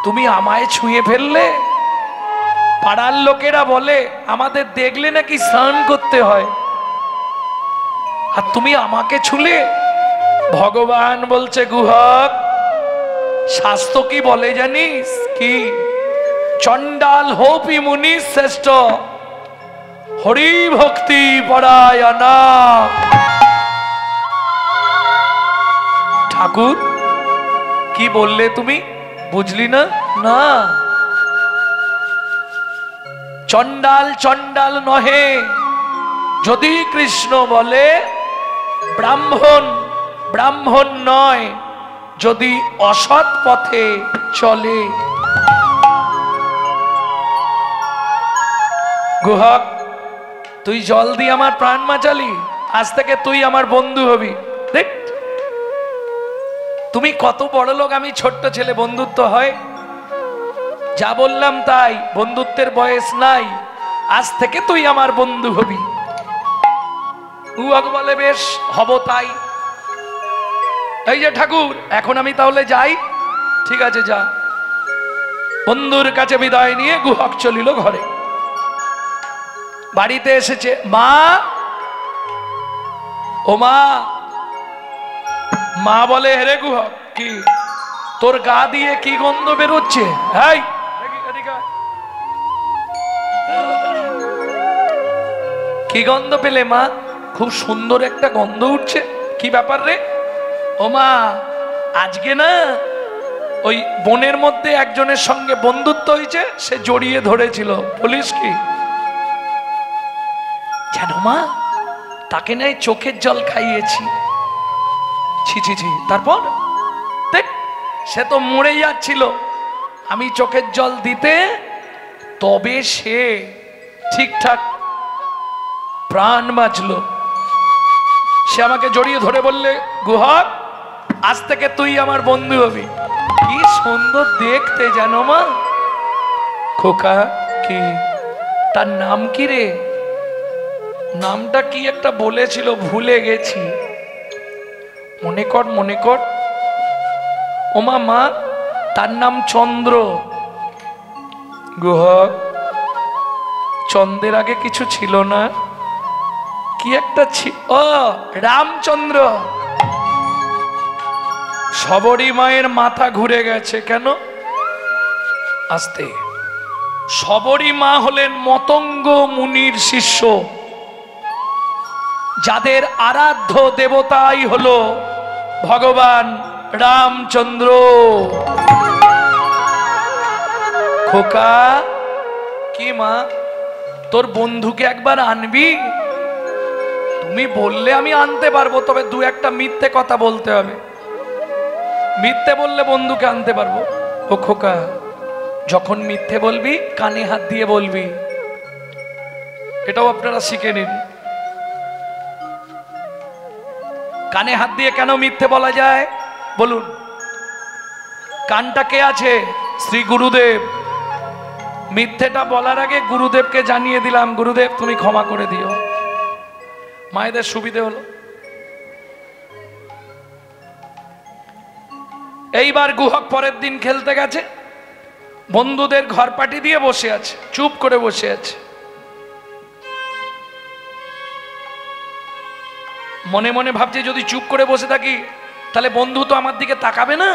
Speaker 1: তুমি আমায় ছুঁয়ে ফেললে। পাড়ার লোকেরা বলে আমাদের দেখলে নাকি স্নান করতে হয়, আর তুমি আমাকে ছুলে। ভগবান বলছে, গুহক শাস্ত্র কি বলে জানিস? কি? চণ্ডাল হোপি মুনি শ্রেষ্ঠ, হরি ভক্তি পরায়ণা। ঠাকুর কি বললে তুমি? বুঝলি না? না, চণ্ডাল চণ্ডাল নহে, যদি কৃষ্ণ বলে ব্রাহ্মণ ব্রাহ্মণ নয়, যদি অসৎ পথে চলে। গুহক তুই জল দিয়ে আমার প্রাণ বাঁচালি, আজ থেকে তুই আমার বন্ধু হবি। দেখ তুমি কত বড় লোক, আমি ছোট্ট ছেলে, বন্ধুত্ব হয়? যা বললাম তাই, বন্ধুত্বের বয়স নাই, আজ থেকে তুই আমার বন্ধু হবি। গুহক বলে বেশ, হব তাই। এই যে ঠাকুর, এখন আমি তাহলে যাই? ঠিক আছে যা। বন্ধুর কাছে বিদায় নিয়ে গুহক চলিল ঘরে। বাড়িতে এসেছে, মা ও মা। মা বলে, হেরে গুহক, কি তোর গা দিয়ে কি গন্ধ বেরোচ্ছে? হাই, কি গন্ধ পেলে মা? খুব সুন্দর একটা গন্ধ উঠছে, কি ব্যাপার রে? ও মা, আজকে না ওই বনের মধ্যে একজনের সঙ্গে বন্ধুত্ব হয়েছে, সে জড়িয়ে ধরেছিল। বলিস কি? জানো মা, তাকে নাই চোখের জল খাইয়েছি। ছি ছি ছি। তারপর দেখ, সে তো মরে যাচ্ছিল, আমি চোখের জল দিতে তবে সে ঠিকঠাক প্রাণ বাঁচলো। সে আমাকে জড়িয়ে ধরে বললে, গুহক আজ থেকে তুই আমার বন্ধু হবি। কি সুন্দর দেখতে জানো মা। খোকা, কি তার নাম কি রে? নামটা কি একটা বলেছিল, ভুলে গেছি। মনে কর মনে কর। ওমা মা, তার নাম চন্দ্র। গুহক, চন্দ্রের আগে কিছু ছিল না? কি একটা ও রামচন্দ্র। সবরী মায়ের মাথা ঘুরে গেছে। কেন? আস্তে। সবরী মা হলেন মতঙ্গ মুনির শিষ্য, যাদের আরাধ্য দেবতাই হলো ভগবান রামচন্দ্র। খোকা, কি মা, তোর বন্ধুকে একবার আনবি? তুমি বললে আমি আনতে পারবো, তবে দু একটা মিথ্যে কথা বলতে হবে। মিথ্যে বললে বন্ধুকে আনতে পারবো। ও খোকা, যখন মিথ্যে বলবি কানে হাত দিয়ে বলবি, এটাও আপনারা শিখে নিন। কানে হাত দিয়ে কেন মিথ্যে বলা যায় বলুন? কানটা কে আছে? শ্রী গুরুদেব। মিথ্যেটা বলার আগে গুরুদেবকে জানিয়ে দিলাম, গুরুদেব তুমি ক্ষমা করে দিও। মায়েদের সুবিধে হলো। এইবার গুহক পরের দিন খেলতে গেছে, বন্ধুদের ঘর পাটি দিয়ে বসে আছে, চুপ করে বসে আছে। মনে মনে ভাবছে যদি চুপ করে বসে থাকি তাহলে বন্ধু তো আমার দিকে তাকাবে না,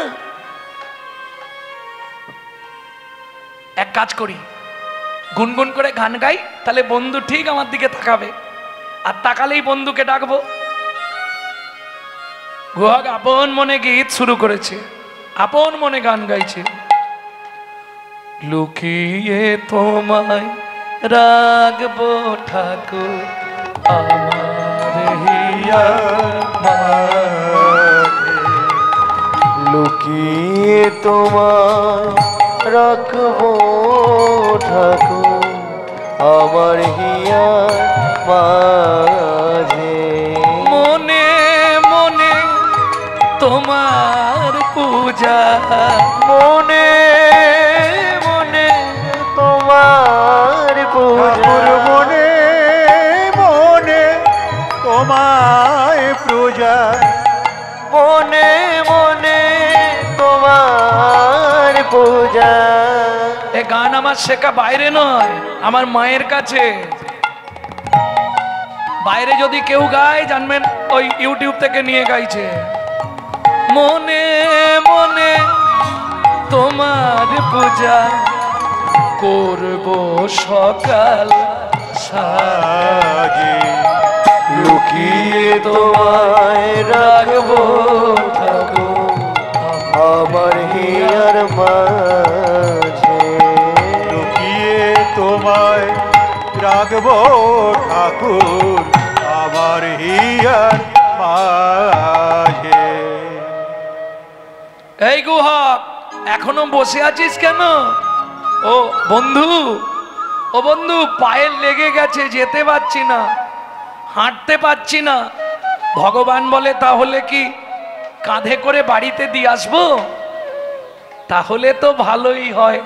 Speaker 1: এক কাজ করি গুনগুন করে গান গাই, তাহলে বন্ধু ঠিক আমার দিকে তাকাবে, আর তাকালেই বন্ধুকে ডাকবো। গুহক আপন মনে গীত শুরু করেছে, আপন মনে গান গাইছে। লুকিয়ে তোমায় রাখবো ঠাকুর আমার হিয়ার মাঝে,
Speaker 2: লুকিয়ে তোমায় রাখবো ঠাকুর আমার হিয়ার মাঝে,
Speaker 1: মনে মনে তোমার পূজা,
Speaker 2: মনে মনে তোমার পূজা,
Speaker 3: মনে মনে তোমায় পূজা,
Speaker 2: মনে মনে তোমার পূজা।
Speaker 1: এ গান আমার শেখা বাইরে নয়, আমার মায়ের কাছে। বাইরে যদি কেউ গায় জানবেন ওই ইউটিউব থেকে নিয়ে গাইছে। মনে মনে তোমার পূজা করব সকাল
Speaker 3: সাজে,
Speaker 2: লুকিয়ে তোমায় রাখবো ঠাকুর আমার হিয়ার মাঝে,
Speaker 3: লুকিয়ে তোমায় রাখবো ঠাকুর আমার হিয়ার মাঝে।
Speaker 1: এই গুহক এখনো বসে আছিস কেন? ও বন্ধু, ও বন্ধু পায়ে লেগে গেছে, যেতে পারছি না, হাঁটতে পারছি না। ভগবান বলে তাহলে কি কাঁধে করে বাড়িতে দিয়ে আসবো? তাহলে তো ভালোই হয়।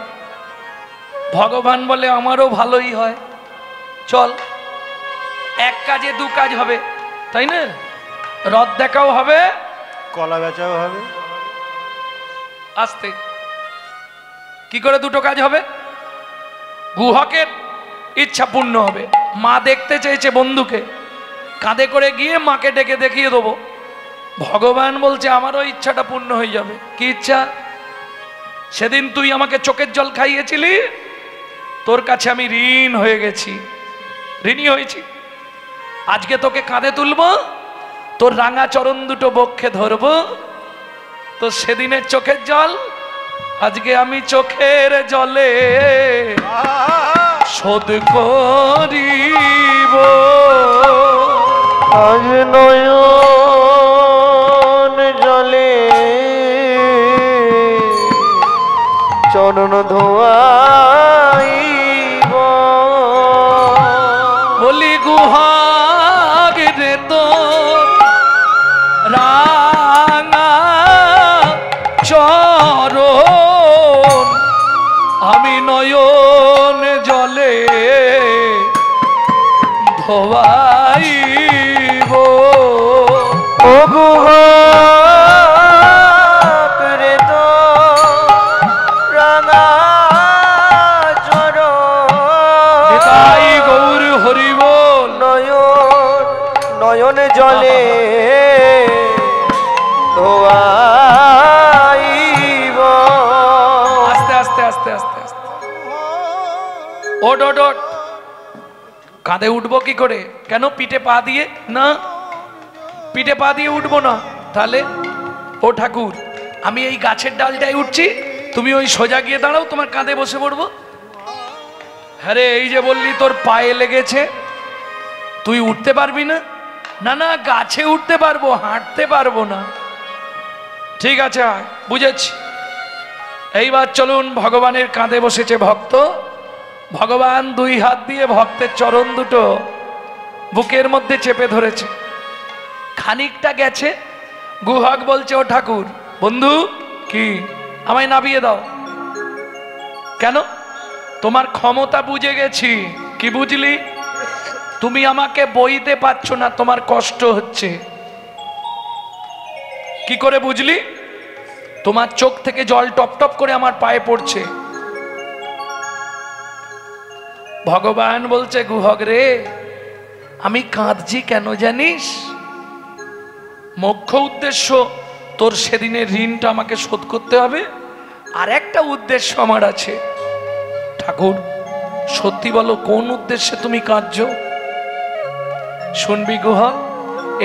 Speaker 1: ভগবান বলে আমারও ভালোই হয়, চল এক কাজে দু কাজ হবে, তাই না? রথ দেখাও হবে,
Speaker 3: কলা বেচাও হবে।
Speaker 1: আসতে কি করে দুটো কাজ হবে? গুহকের ইচ্ছা পূর্ণ হবে, মা দেখতে চেয়েছে বন্ধুকে, কাঁধে করে গিয়ে মাকে ডেকে দেখিয়ে দেবো। ভগবান বলছে আমারও ইচ্ছাটা পূর্ণ হয়ে যাবে। কি ইচ্ছা? সেদিন তুই আমাকে চোখের জল খাইয়েছিলি, তোর কাছে আমি ঋণ হয়ে গেছি, ঋণী হয়েছি। আজকে তোকে কাঁধে তুলবো, তোর রাঙা চরণ দুটো বক্ষে ধরবো, তো সেদিনের চোখের জল আজকে আমি চোখের জলে শোধ করিব।
Speaker 2: আজ নয়ন জলে চরণ ধোয়াইব,
Speaker 1: বলি গুহাগ রে তো রাঙা চরণ আমি নয়ন জলে ধোয়াইব।
Speaker 2: ও গুহক রে তো রাঙা চরণ,
Speaker 1: তাই গৌর হরি বল।
Speaker 2: নয়ন নয়ন জলে ধোয়াইব।
Speaker 1: আস্তে আস্তে আস্তে আস্তে আস্তে ওট ওট ওট। কাঁধে উঠবো কি করে? কেন পিঠে পা দিয়ে? না, পিঠে পা দিয়ে উঠবো না। তাহলে ও ঠাকুর আমি এই গাছের ডালটাই উঠছি, তুমি ওই সোজা গিয়ে দাঁড়াও, তোমার কাঁধে বসে পড়বো। হ্যাঁ রে, এই যে বললি তোর পায়ে লেগেছে, তুই উঠতে পারবি না? না না, গাছে উঠতে পারবো, হাঁটতে পারবো না। ঠিক আছে বুঝেছি। এইবার চলুন, ভগবানের কাঁধে বসেছে ভক্ত, ভগবান দুই হাত দিয়ে ভক্তের চরণ দুটো বুকের মধ্যে চেপে ধরেছে। খানিকটা গেছে, গুহক বলছে ও ঠাকুর বন্ধু কি আমায় নাবিয়ে দাও। কেন? তোমার ক্ষমতা বুঝে গেছি। কি বুঝলি? তুমি আমাকে বইতে পারছো না, তোমার কষ্ট হচ্ছে। কি করে বুঝলি? তোমার চোখ থেকে জল টপ টপ করে আমার পায়ে পড়ছে। ভগবান বলছে, গুহক রে, আমি কাঁদছি কেন জানিস? মুখ্য উদ্দেশ্য তোর সেদিনের ঋণটা আমাকে শোধ করতে হবে। আর একটা উদ্দেশ্য আমার আছে। ঠাকুর, সত্যি বলো, কোন উদ্দেশ্যে তুমি কাঁদছো? শুনবি গুহক,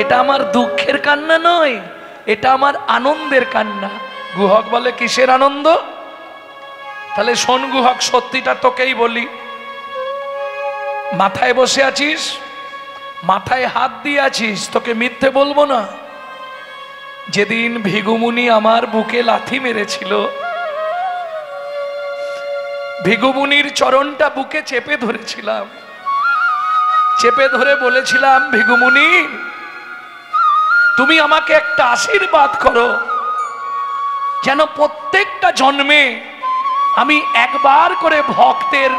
Speaker 1: এটা আমার দুঃখের কান্না নয়, এটা আমার আনন্দের কান্না। গুহক বলে, কিসের আনন্দ? তাহলে শোন গুহক, সত্যিটা তোকেই বলি। মাথায় বসে আছিস, মাথায় হাত দিয়ে আছিস, তোকে মিথ্যে বলবো না। যেদিন ভিগুমুনি আমার বুকে লাথি মেরেছিল, ভিগুমুনির চরণটা বুকে চেপে ধরেছিলাম। চেপে ধরে বলেছিলাম, ভিগুমুনি, তুমি আমাকে একটা আশীর্বাদ করো, যেন প্রত্যেকটা জন্মে আমি একবার করে ভক্তের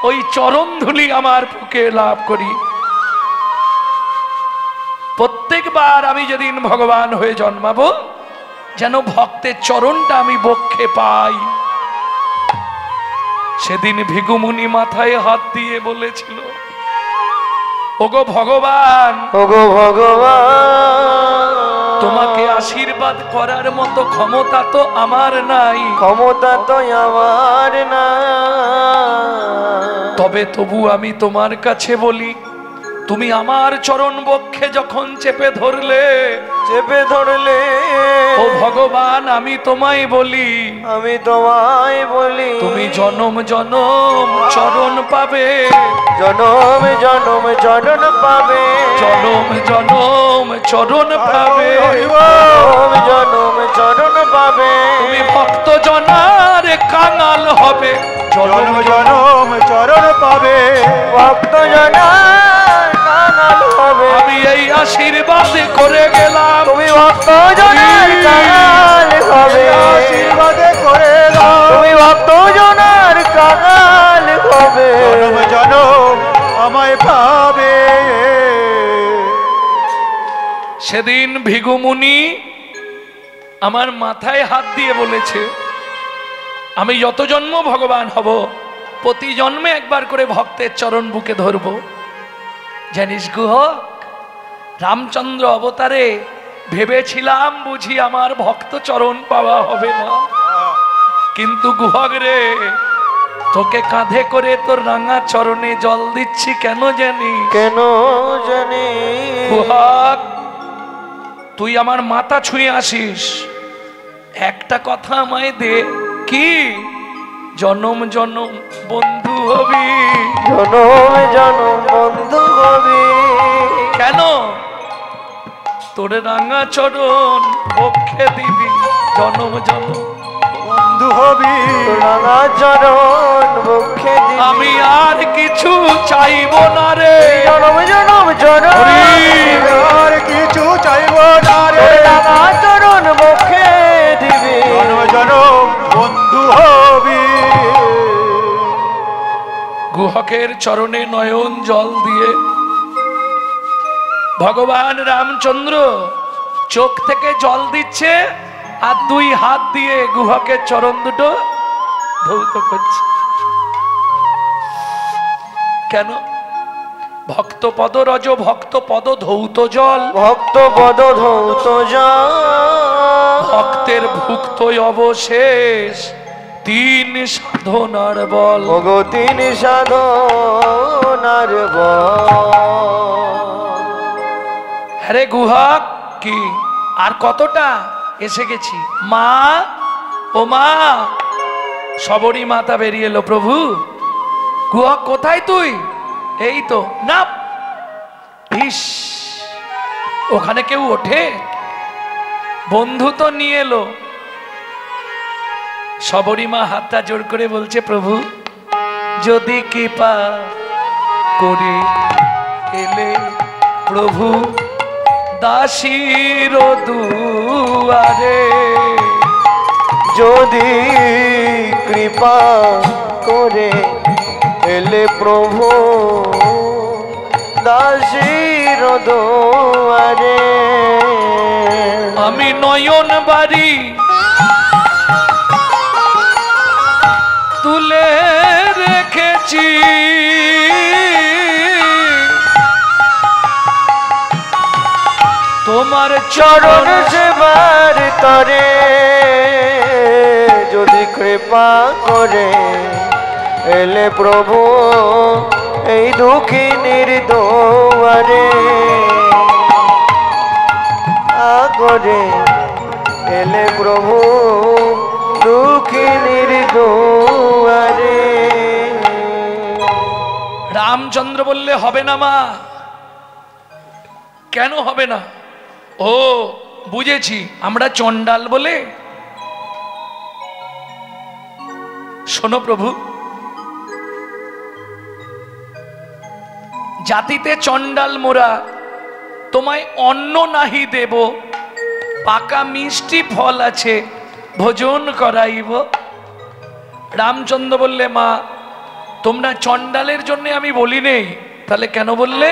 Speaker 1: ওই চরণ ধুলি আমার বুকে লাভ করি। প্রত্যেকবার আমি যেদিন ভগবান হয়ে জন্মাবো, যেন ভক্তের চরণটা আমি বক্ষে পাই। সেদিন ভিগুমুনি মাথায় হাত দিয়ে বলেছিল, ওগো ভগবান,
Speaker 2: ওগো ভগবান,
Speaker 1: তোমাকে আশীর্বাদ করার মতো ক্ষমতা তো আমার নাই,
Speaker 2: ক্ষমতা তো আমার না।
Speaker 1: তবে তবু আমি তোমার কাছে বলি, তুমি আমার চরণ বক্ষে যখন চেপে ধরলে, ও ভগবান, আমি তোমায় বলি,
Speaker 2: আমি তোমায় বলি,
Speaker 1: তুমি জনম জনম চরণ পাবে,
Speaker 2: জনম জনম চরণ পাবে,
Speaker 1: জনম জনম চরণ পাবে,
Speaker 2: জনম জনম চরণ পাবে।
Speaker 1: তুমি ভক্ত জনার কাঙাল হবে,
Speaker 3: জনম জনম চরণ পাবে,
Speaker 2: ভক্ত জনার কাঙাল হবে।
Speaker 1: আমি এই আশীর্বাদ করে গেলাম,
Speaker 2: তুমি ভক্ত জনার কাঙাল হবে,
Speaker 3: আশীর্বাদ করে দাও।
Speaker 2: তুমি ভক্ত জনার কাঙাল হবে,
Speaker 3: জনম জনম আমায় পাবে।
Speaker 1: সেদিন ভিগুমুনি আমার মাথায় হাত দিয়ে বলেছে, আমি যত জন্ম ভগবান হব, প্রতি জন্মে একবার করে ভক্তের চরণ বুকে ধরব। জানিস গুহক, রামচন্দ্র অবতারে ভেবেছিলাম বুঝি আমার ভক্ত চরণ পাওয়া হবে না, কিন্তু গুহক রে, তোকে কাঁধে করে তোর রাঙা চরণে জল দিচ্ছি কেন জানি?
Speaker 2: কেন জানি?
Speaker 1: গুহক, তুই আমার মাথা ছুঁয়ে আসিস, একটা কথা আমায় দে। কি? জনম জনম বন্ধু হবি,
Speaker 2: জনম জনম বন্ধু হবি।
Speaker 1: কেন? তোর রাঙা চরণ বক্ষে দিবি, জনম জনম
Speaker 3: বন্ধু হবি,
Speaker 2: রাঙা চরণ বক্ষে দিবি।
Speaker 1: আমি আর কিছু চাইব না রে,
Speaker 2: জনম জনম চরণ দিবি।
Speaker 3: আর কিছু চাইব না রে,
Speaker 2: রাঙা চরণ বক্ষে দিবি।
Speaker 3: জনম জনম বন্ধু হবি।
Speaker 1: গুহকের চরণে নয়ন জল দিয়ে ভগবান রামচন্দ্র চোখ থেকে জল দিচ্ছে, আর দুই হাত দিয়ে গুহকের চরণ দুটো ধৌত করছে। কেন? ভক্ত পদ রজ, ভক্ত পদ ধৌত জল,
Speaker 2: ভক্ত পদ ধৌত জল।
Speaker 1: ভক্তের ভুক্ত অবশেষ তিন সাধনার বল।
Speaker 2: ওগো তিন সাধনার বল।
Speaker 1: হ্যাঁ গুহক, কি আর কতটা? এসে গেছি। মা, ও মা, সবরী মাতা বেরিয়ে এলো। প্রভু, গুহক কোথায় তুই? এই তো। না, ইস, ওখানে কেউ ওঠে? বন্ধু তো নিয়ে এলো। সবরী মা হাতটা জোর করে বলছে, প্রভু, যদি কৃপা করে এলে প্রভু দাসীর দুয়ারে,
Speaker 2: যদি কৃপা করে এলে প্রভু দাসীর দুয়ারে।
Speaker 1: আমি নয়ন বাড়ি তুলে রেখেছি, তোমার
Speaker 2: চরণ সেবার তরে যদি কৃপা করে এলে প্রভু এই দুঃখিনীর দুয়ারে। আগরে এলে প্রভু দুঃখিনীর দুয়ারে।
Speaker 1: রামচন্দ্র বললে হবে না মা। কেন হবে না? ও বুঝেছি, আমরা চণ্ডাল বলে। শোনো প্রভু, জাতিতে চণ্ডাল মোরা, তোমায় অন্ন নাহি দেব, পাকা মিষ্টি ফল আছে ভোজন করাইব। রামচন্দ্র বললে মা, তোমরা চণ্ডালের জন্য আমি বলি নেই, তাহলে কেন বললে?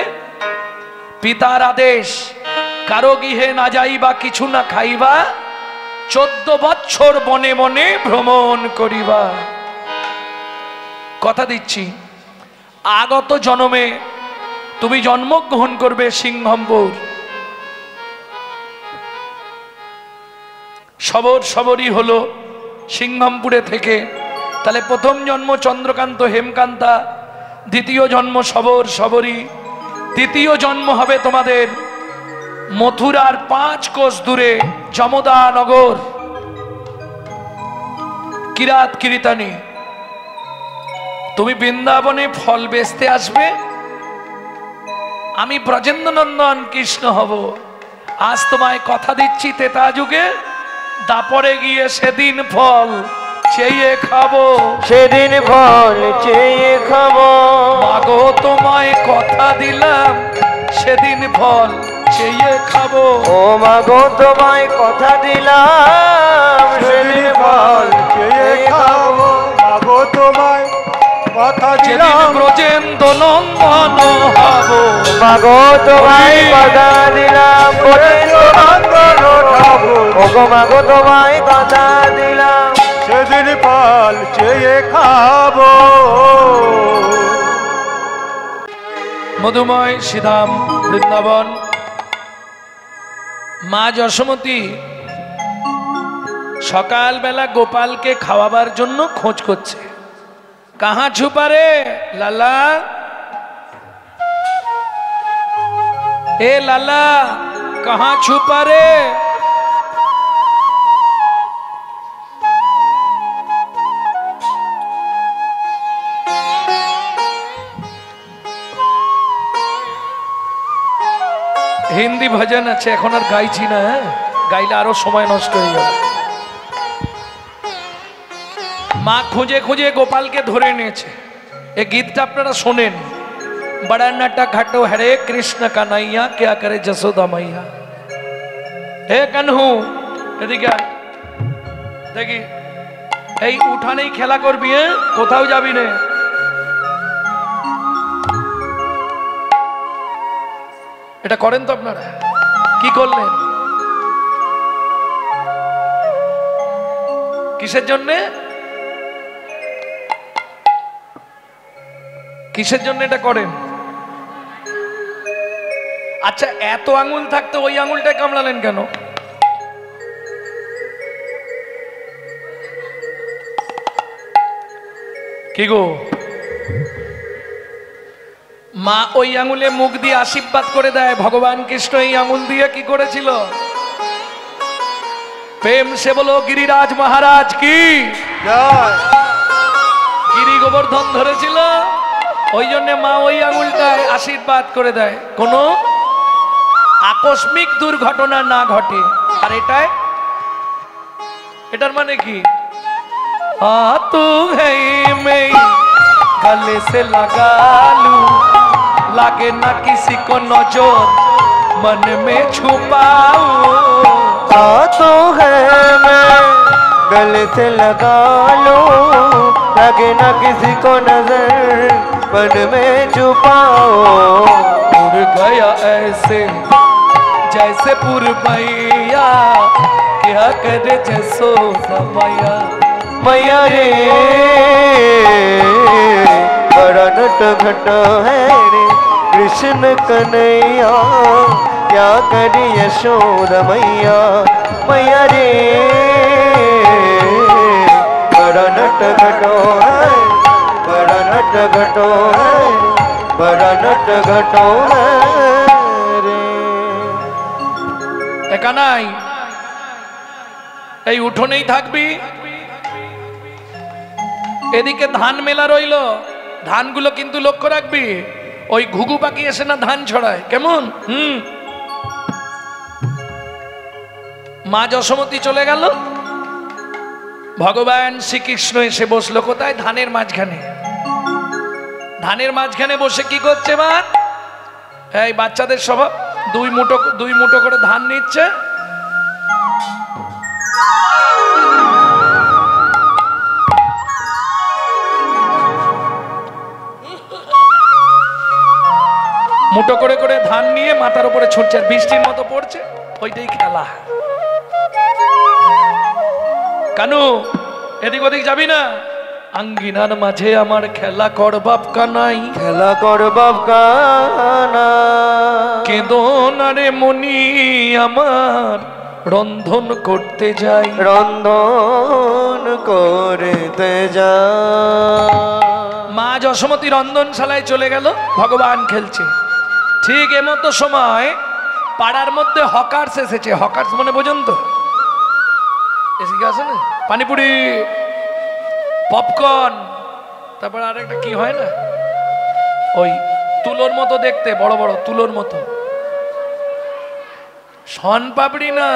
Speaker 1: পিতার আদেশ, কারো গৃহে না যাইবা, কিছু না খাইবা, 14 বৎসর বনে বনে ভ্রমণ করিবা। কথা দিচ্ছি, আগত জন্মে তুমি জন্মগ্রহণ করবে সিংহমপুর। সবরই হলো সিংহমপুরে থেকে। তাহলে প্রথম জন্ম চন্দ্রকান্ত হেমকান্তা, দ্বিতীয় জন্ম সবরই, তৃতীয় জন্ম হবে তোমাদের মথুরার 5 কোষ দূরে যমদা নগর, কিরাত কিরিতানি। তুমি বৃন্দাবনে ফল বেচতে আসবে, আমি ব্রজেন্দ্রনন্দন কৃষ্ণ হব। আজ তোমায় কথা দিচ্ছি, তেতা যুগে দাপরে গিয়ে সেদিন ফল চেয়ে খাবো,
Speaker 2: সেদিন ফল চেয়ে খাবো।
Speaker 1: মাগো তোমায় কথা দিলাম, সেদিন ফল চেয়ে খাবো।
Speaker 2: ও মাগো তোমায় কথা দিলাম, সেদিন ফল চেয়ে খাবো।
Speaker 3: মাগো তোমায় কথা
Speaker 1: যেদিন
Speaker 3: দিলাম,
Speaker 1: ব্রজেন্দ্র নন্দন হব,
Speaker 2: মাগো তোমায় কথা দিলাম, ওগো মাগো তোমায় কথা দিলাম,
Speaker 3: সেদিন ফল চেয়ে খাবো।
Speaker 1: মধুময় শ্রীধাম বৃন্দাবন। মা যশোমতী সকালবেলা গোপালকে খাওয়াবার জন্য খোঁজ করছে। কাহা ছুপা রে লালা, এ লালা কাহা ছুপা রে। হিন্দি ভজন আছে, এখন আর গাইছি না, গাইলে আরো সময় নষ্ট হয়ে যাবে। মা খুঁজে খুঁজে গোপালকে ধরে নিয়েছে। এই গীতটা আপনারা শোনেন, বড়া নাটক ঘাটো হরে কৃষ্ণ কানাইয়া क्या करे যশোদা মাইয়া। হে কানহু এদিকে আয়। দেখি এই উঠানেই খেলা করবি, কোথাও যাবি না। এটা করেন তো আপনারা? কি করলেন? কিসের জন্যে? কিসের জন্য এটা করেন? আচ্ছা, এত আঙুল থাকতে ওই আঙুলটা কামড়ালেন কেন? কি গো, মা ওই আঙুলে মুখ দিয়ে আশীর্বাদ করে দেয়। ভগবান কৃষ্ণ এই আঙুল দিয়ে কি করেছিল? প্রেম সে বলো গিরিরাজ মহারাজ কি
Speaker 3: জয়।
Speaker 1: গিরি গোবর্ধন ধরেছিল, ওই জন্য মা ওই আঙুলটায় আশীর্বাদ করে দেয়, কোনো আকস্মিক দুর্ঘটনা না ঘটে। আর এটার মানে কি? তু है मैं गले से लगा लूं, लागे ना किसी को नजर मन में छुपाऊं।
Speaker 2: तो है मैं गले से लगा लूं, लगे ना किसी को नजर पन में छुपाओ।
Speaker 1: उड़ गया ऐसे जैसे पुरबैया, क्या करे जसोदा मैया।
Speaker 2: मैया रे बड़ा नटखट है रे कृष्ण कन्हैया, क्या करी यशोदा मैया। मैया रे बड़ा नटखट है, बड़ा नटखट है, बड़ा नटखट है रे।
Speaker 1: একানাই এই উঠোনেই থাকবি, এদিকে ধান মেলা রইল, ধানগুলো কিন্তু লক্ষ্য রাখবি, ওই ঘুঘু পাখি এসে না ধান ছড়ায়, কেমন? মা যশোমতী চলে গেল, ভগবান শ্রীকৃষ্ণ এসে বসলো কোথায়? ধানের মাঝখানে। ধানের মাঝখানে বসে কি করছে মা? এই বাচ্চাদের স্বভাব, দুই মুঠো করে ধান নিচ্ছে, মুঠো করে করে ধান নিয়ে মাথার উপরে ছুটছে, আর বৃষ্টির মতো পড়ছে, ওইটাই খেলা। কানু এদিক ওদিক যাবি না, আঙ্গিনার মাঝে আমার খেলা কর বাপ কানাই,
Speaker 2: খেলা কর বাপ কানাই।
Speaker 1: কেঁদন রে মনি আমার রন্ধন করতে যাই,
Speaker 2: রন্ধন করতে যাই।
Speaker 1: মা যশোমতী রন্ধনশালায় চলে গেল, ভগবান খেলছে। ঠিক এমতো সময় পাড়ার মধ্যে হকার্স এসেছে। হকার্স মনে বোঝেন তো? এসে কি আছে না, পানিপুরি, পপকর্ন, তারপর আর একটা কি হয় না, ওই তুলোর মতো দেখতে, বড় বড় তুলোর মতো, শন পাপড়ি না,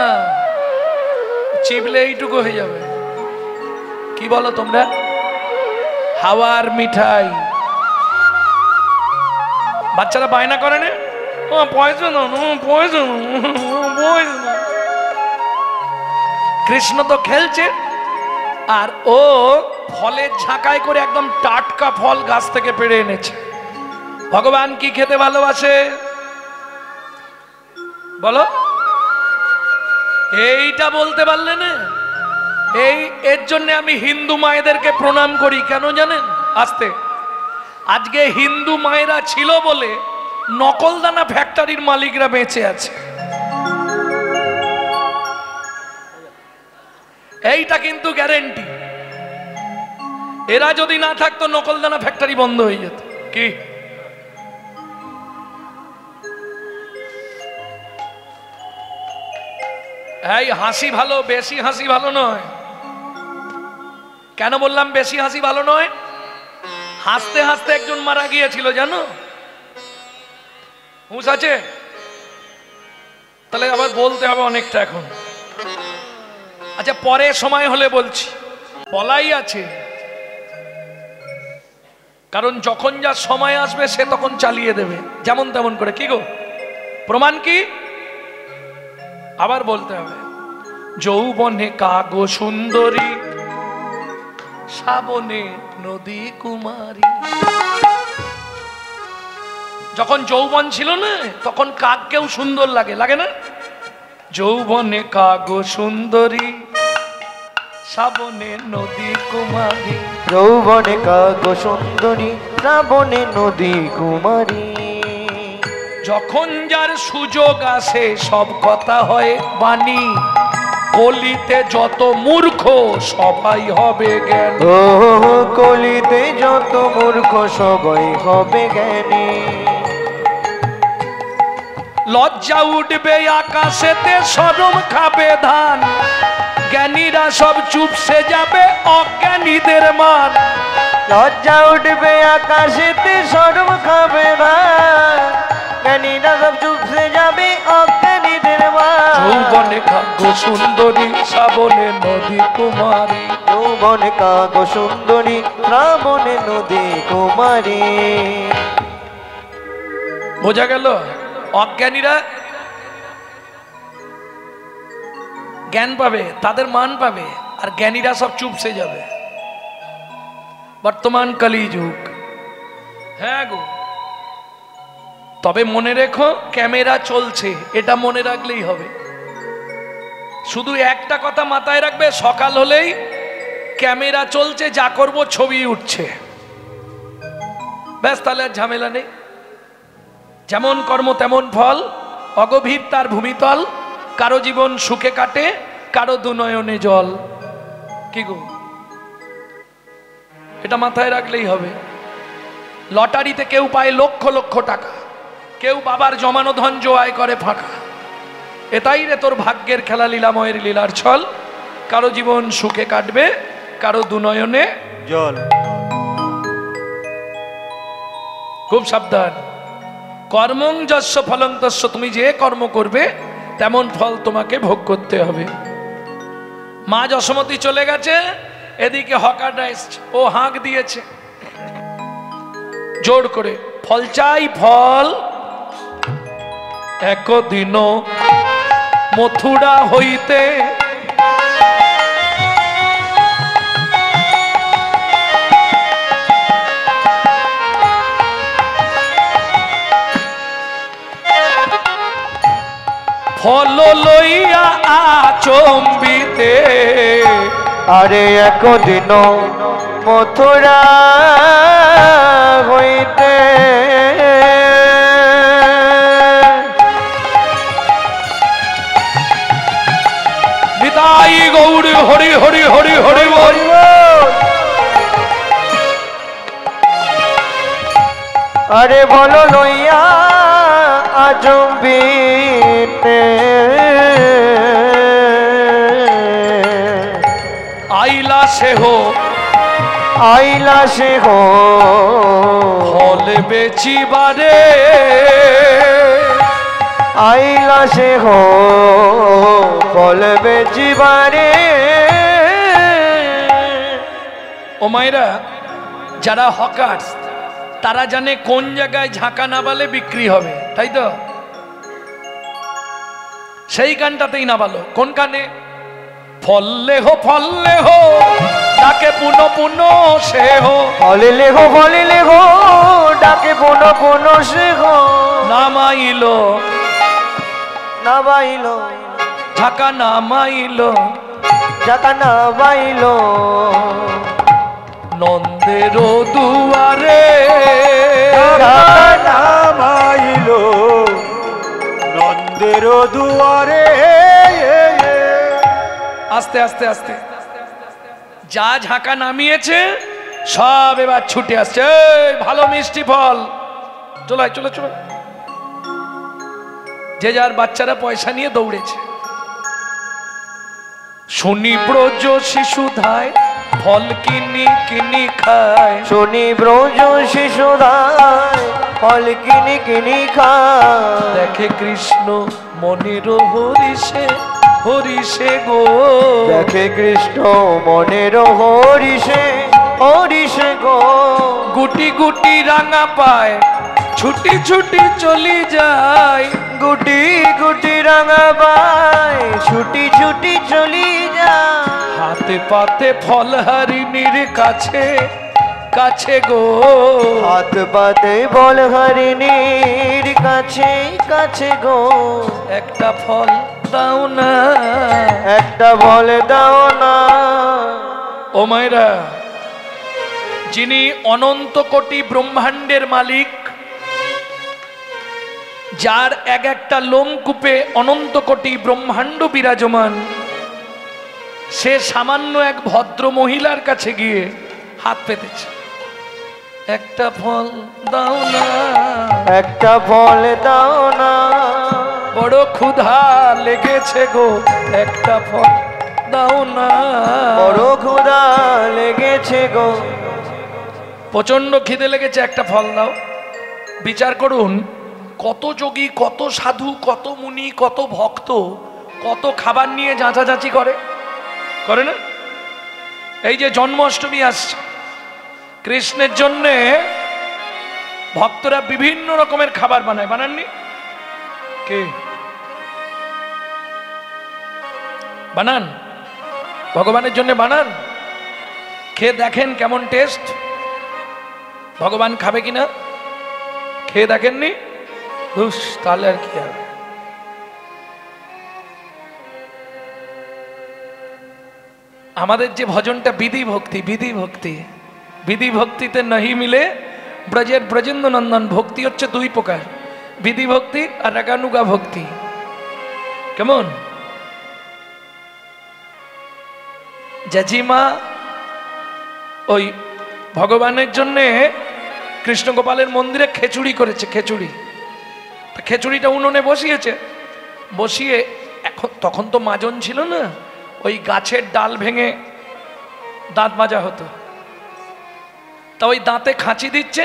Speaker 1: চিপলে এইটুকু হয়ে যাবে, কি বলো তোমরা? হাওয়ার মিঠাই। বাচ্চারা বায়না করে না, পয়সা না, পয়সা পয়সা। কৃষ্ণ তো খেলছে, আর ও ফলের ঝাঁকায় করে একদম টাটকা ফল গাছ থেকে পেড়ে এনেছে। ভগবান কি খেতে ভালোবাসে বলো? এইটা বলতে পারলে না? এর জন্য আমি হিন্দু মায়েদেরকে প্রণাম করি। কেন জানেন? আস্তে, আজকে হিন্দু মায়েরা ছিল বলে নকলদানা ফ্যাক্টরির মালিকরা বেঁচে আছে। এইটা কিন্তু গ্যারেন্টি। এরা যদি না থাকতো নকলদানা ফ্যাক্টরি বন্ধ হয়ে যেত। কি এই হাসি ভালো, বেশি হাসি ভালো নয়। কেন বললাম বেশি হাসি ভালো নয়? হাসতে হাসতে একজন মারা গিয়েছিল জানো? হুঁশ আছে? তাহলে আবার বলতে হবে অনেকটা এখন। আচ্ছা পরে সময় হলে বলছি, বলাই আছে, কারণ যখন যা সময় আসবে সে তখন চালিয়ে দেবে যেমন তেমন করে। কি গো, প্রমাণ কি? আবার বলতে হবে। যৌবনে কাগো সুন্দরী, শ্রাবণে নদী কুমারী। যখন যৌবন ছিল না তখন কাককেও সুন্দর লাগে, লাগে না? যৌবনে কাগো সুন্দরী, শ্রাবণে নদী কুমারী।
Speaker 2: যৌবনে কাগো সুন্দরী, শ্রাবণে নদী কুমারী।
Speaker 1: যখন যার সুযোগ আসে সব কথা হয় বাণী, কলিতে যত মূর্খ সবাই হবে জ্ঞানী।
Speaker 2: ও কলিতে যত মূর্খ সবাই হবে জ্ঞানী।
Speaker 1: লজ্জা উঠবে আকাশেতে, শরম খাবে ধান, জ্ঞানীরা সব চুপসে যাবে অজ্ঞানীদের মান।
Speaker 2: লজ্জা উঠবে আকাশেতে, শরম খাবে ধান, জ্ঞানীরা সব চুপসে যাবে অজ্ঞানীদের মান।
Speaker 1: যৌবনে কাগো সুন্দরী, শ্রাবণে নদী কুমারী।
Speaker 2: যৌবনে কাগো সুন্দরী, শ্রাবণে নদী কুমারী।
Speaker 1: বোঝা গেল? অজ্ঞানীরা জ্ঞান পাবে, তাদের মান পাবে, আর জ্ঞানীরা সব চুপসে যাবে। বর্তমান কলিযুগ, হ্যাঁ গো, তবে মনে রেখো ক্যামেরা চলছে, এটা মনে রাখলেই হবে। শুধু একটা কথা মাথায় রাখবে, সকাল হলেই ক্যামেরা চলছে, যা করব ছবি উঠছে, ব্যাস, তাহলে আর ঝামেলা নেই। যেমন কর্ম তেমন ফল, অগভীর তার ভূমিতল, কারো জীবন সুখে কাটে, কারো দুনয়নে জল। কি গো, এটা মাথায় রাখলেই হবে। লটারিতে কেউ পায় লক্ষ লক্ষ টাকা, কেউ বাবার জমানো ধন জোয়াই করে ফাঁকা। এটাই রে তোর ভাগ্যের খেলা, লীলাময়ের লীলার ছল, কারো জীবন সুখে কাটবে, কারো দুনয়নে
Speaker 3: জল।
Speaker 1: খুব সাবধান। কর্মং যস্য ফলং তস্য, তুমি যে কর্ম করবে তেমন ফল তোমাকে ভোগ করতে হবে। মা যশোমতী চলে গেছে, এদিকে হকারটা এসছে, ও হাঁক দিয়েছে জোর করে, ফল চাই ফল। একদিন মথুরা হইতে ফল লইয়া আচম্বিতে,
Speaker 2: আরে একদিন মথুরা হইতে
Speaker 1: নিতাই গৌরী হরি হরি হরি হরি বল।
Speaker 2: আরে বলো লইয়া আচম্বিতে,
Speaker 1: আইলা সে হো
Speaker 2: আইলা সে হো
Speaker 1: ফল বেচিবারে,
Speaker 2: আইলা সে হো ফল বেচিবারে।
Speaker 1: ও মায়েরা, যারা হকার্স তারা জানে কোন জায়গায় ঝাঁকা না বালে বিক্রি হবে, তাই তো? সেই গানটাতেই না বালো, কোন গানে? ফললে হো ডাকে পুন পুন সে হো,
Speaker 2: ফলে লেহো ডাকে পুন পুন সে হো,
Speaker 1: নামাইলো
Speaker 2: না বাইলো
Speaker 1: ঝাঁকা নামাইলো,
Speaker 2: জাকা না বাইলো
Speaker 1: নন্দের দুয়ারে,
Speaker 3: জাকা নামাইল নন্দের দুয়ারে।
Speaker 1: আস্তে আস্তে আস্তে যা ঝাঁকা নামিয়েছে সব এবার ছুটে আসছে, এই ভালো মিষ্টি ফল, চলো চলো চলো। যে যার বাচ্চারা পয়সা নিয়ে দৌড়েছে। শুনি ব্রজ শিশু ধায় ফল কিনি কিনি খায়,
Speaker 2: শুনি ব্রজ শিশুদায় ফল কিনি কিনি খায়,
Speaker 1: দেখে কৃষ্ণ মনের হরিষে হরিষে গো,
Speaker 2: দেখে কৃষ্ণ মনের হরিষে হরিষে গো,
Speaker 1: গুটি গুটি রাঙা পায় ছুটি ছুটি চলি যায়,
Speaker 2: গুটি গুটি রাঙা বাই ছুটি ছুটি চলি যায়,
Speaker 1: হাতে পাতে ফল হারিণীর কাছে কাছে গো,
Speaker 2: হাত পাতে বল হরিণীর কাছে কাছে গো,
Speaker 1: একটা ফল দাও না,
Speaker 2: একটা বল দাও না।
Speaker 1: ও মায়েরা, যিনি অনন্ত কোটি ব্রহ্মাণ্ডের মালিক, যার এক একটা লোমকূপে অনন্ত কোটি ব্রহ্মাণ্ড বিরাজমান, সে সামান্য এক ভদ্র মহিলার কাছে গিয়ে হাত পেতেছে, একটা ফল দাও না,
Speaker 2: একটা ফল দাও না,
Speaker 1: বড় ক্ষুধা লেগেছে গো, একটা ফল দাও না,
Speaker 2: বড় ক্ষুধা লেগেছে গো,
Speaker 1: প্রচন্ড খিদে লেগেছে, একটা ফল দাও। বিচার করুন, কত যোগী, কত সাধু, কত মুনি, কত ভক্ত, কত খাবার নিয়ে যাচাযাচি করে না? এই যে জন্মাষ্টমী আসছে, কৃষ্ণের জন্যে ভক্তরা বিভিন্ন রকমের খাবার বানায়, বানাননি? কে বানান? ভগবানের জন্য বানান, খেয়ে দেখেন কেমন টেস্ট, ভগবান খাবে কিনা। খেয়ে দেখেননি? হুস, তাহলে আর কি হবে। আমাদের যে ভজনটা বিধি ভক্তি, বিধি ভক্তি, বিধি ভক্তিতে নাহি মিলে ব্রজের ব্রজেন্দ্র নন্দন। ভক্তি হচ্ছে দুই প্রকার, বিধি ভক্তি আর রাগানুগা ভক্তি। কেমন? জেঠিমা ওই ভগবানের জন্যে কৃষ্ণ গোপালের মন্দিরে খিচুড়ি করেছে, খিচুড়ি। খিচুড়িটা উনুনে বসিয়েছে, বসিয়ে এখন তখন তো মাজন ছিল না, ওই গাছের ডাল ভেঙে দাঁত মাজা হতো, তা ওই দাঁতে খাঁচি দিচ্ছে,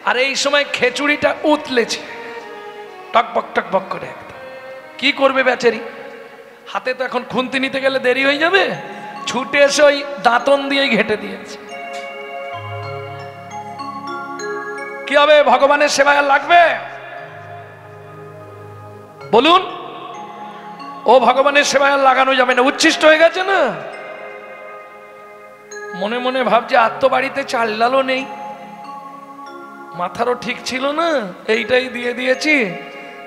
Speaker 1: আর এই সময় খিচুড়িটা উতলেছে টকবক টকবক করে একদম। কি করবে বেচারি? হাতে তো এখন খুন্তি নিতে গেলে দেরি হয়ে যাবে, ছুটে এসে ওই দাঁতন দিয়ে ঘেটে দিয়েছে। কি হবে? ভগবানের সেবায় লাগবে? বলুন, ও ভগবানের সেবায় লাগানো যাবে না, উচ্ছিষ্ট হয়ে গেছে না। মনে মনে ভাবছে আর তো বাড়িতে চাল ডালও নেই, মাথারও ঠিক ছিল না, এইটাই দিয়ে দিয়েছি,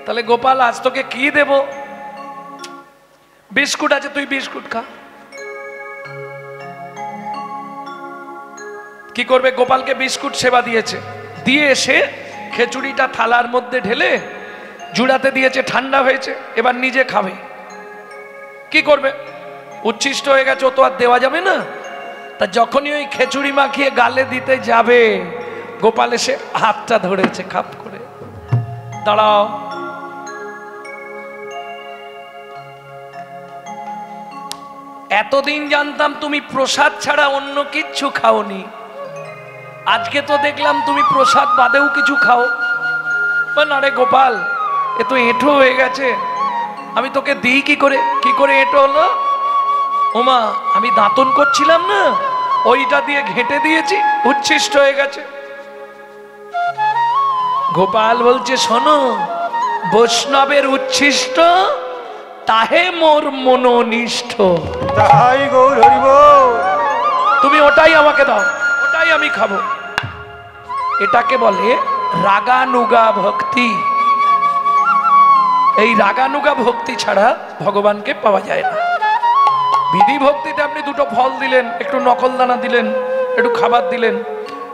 Speaker 1: তাহলে গোপাল আজ তোকে কি দেব? বিস্কুট আছে, তুই বিস্কুট খা। কি করবে? গোপালকে বিস্কুট সেবা দিয়েছে, দিয়ে এসে খিচুড়িটা থালার মধ্যে ঢেলে জুড়াতে দিয়েছে, ঠান্ডা হয়েছে, এবার নিজে খাবে। কি করবে? উচ্ছিষ্ট হয়ে গেছে, ও তো আর দেওয়া যাবে না। তা যখনই ওই খিচুড়ি মাখিয়ে গালে দিতে যাবে, গোপাল এসে হাতটা ধরেছে খাপ করে। দাঁড়াও, এতদিন জানতাম তুমি প্রসাদ ছাড়া অন্য কিচ্ছু খাওনি, আজকে তো দেখলাম তুমি প্রসাদ বাদেও কিছু খাও। না রে গোপাল, এ তো এঁঠো হয়ে গেছে, আমি তোকে দিই কি করে? কি করে এঁঠো হলো? ওমা, আমি দাঁতন করছিলাম না, ওইটা দিয়ে ঘেঁটে দিয়েছি, উচ্ছিষ্ট হয়ে গেছে। গোপাল বলছে, শোনো, বৈষ্ণবের উচ্ছিষ্ট তাহে মোর মনোনিষ্ঠ।
Speaker 3: তাই গৌর হরি বল।
Speaker 1: তুমি ওটাই আমাকে দাও, ওটাই আমি খাবো। এটাকে বলে রাগানুগা ভক্তি। এই রাগানুগা ভক্তি ছাড়া ভগবানকে পাওয়া যায় না। বিধি ভক্তিতে আপনি দুটো ফল দিলেন, একটু নকল দানা দিলেন, একটু খাবার দিলেন,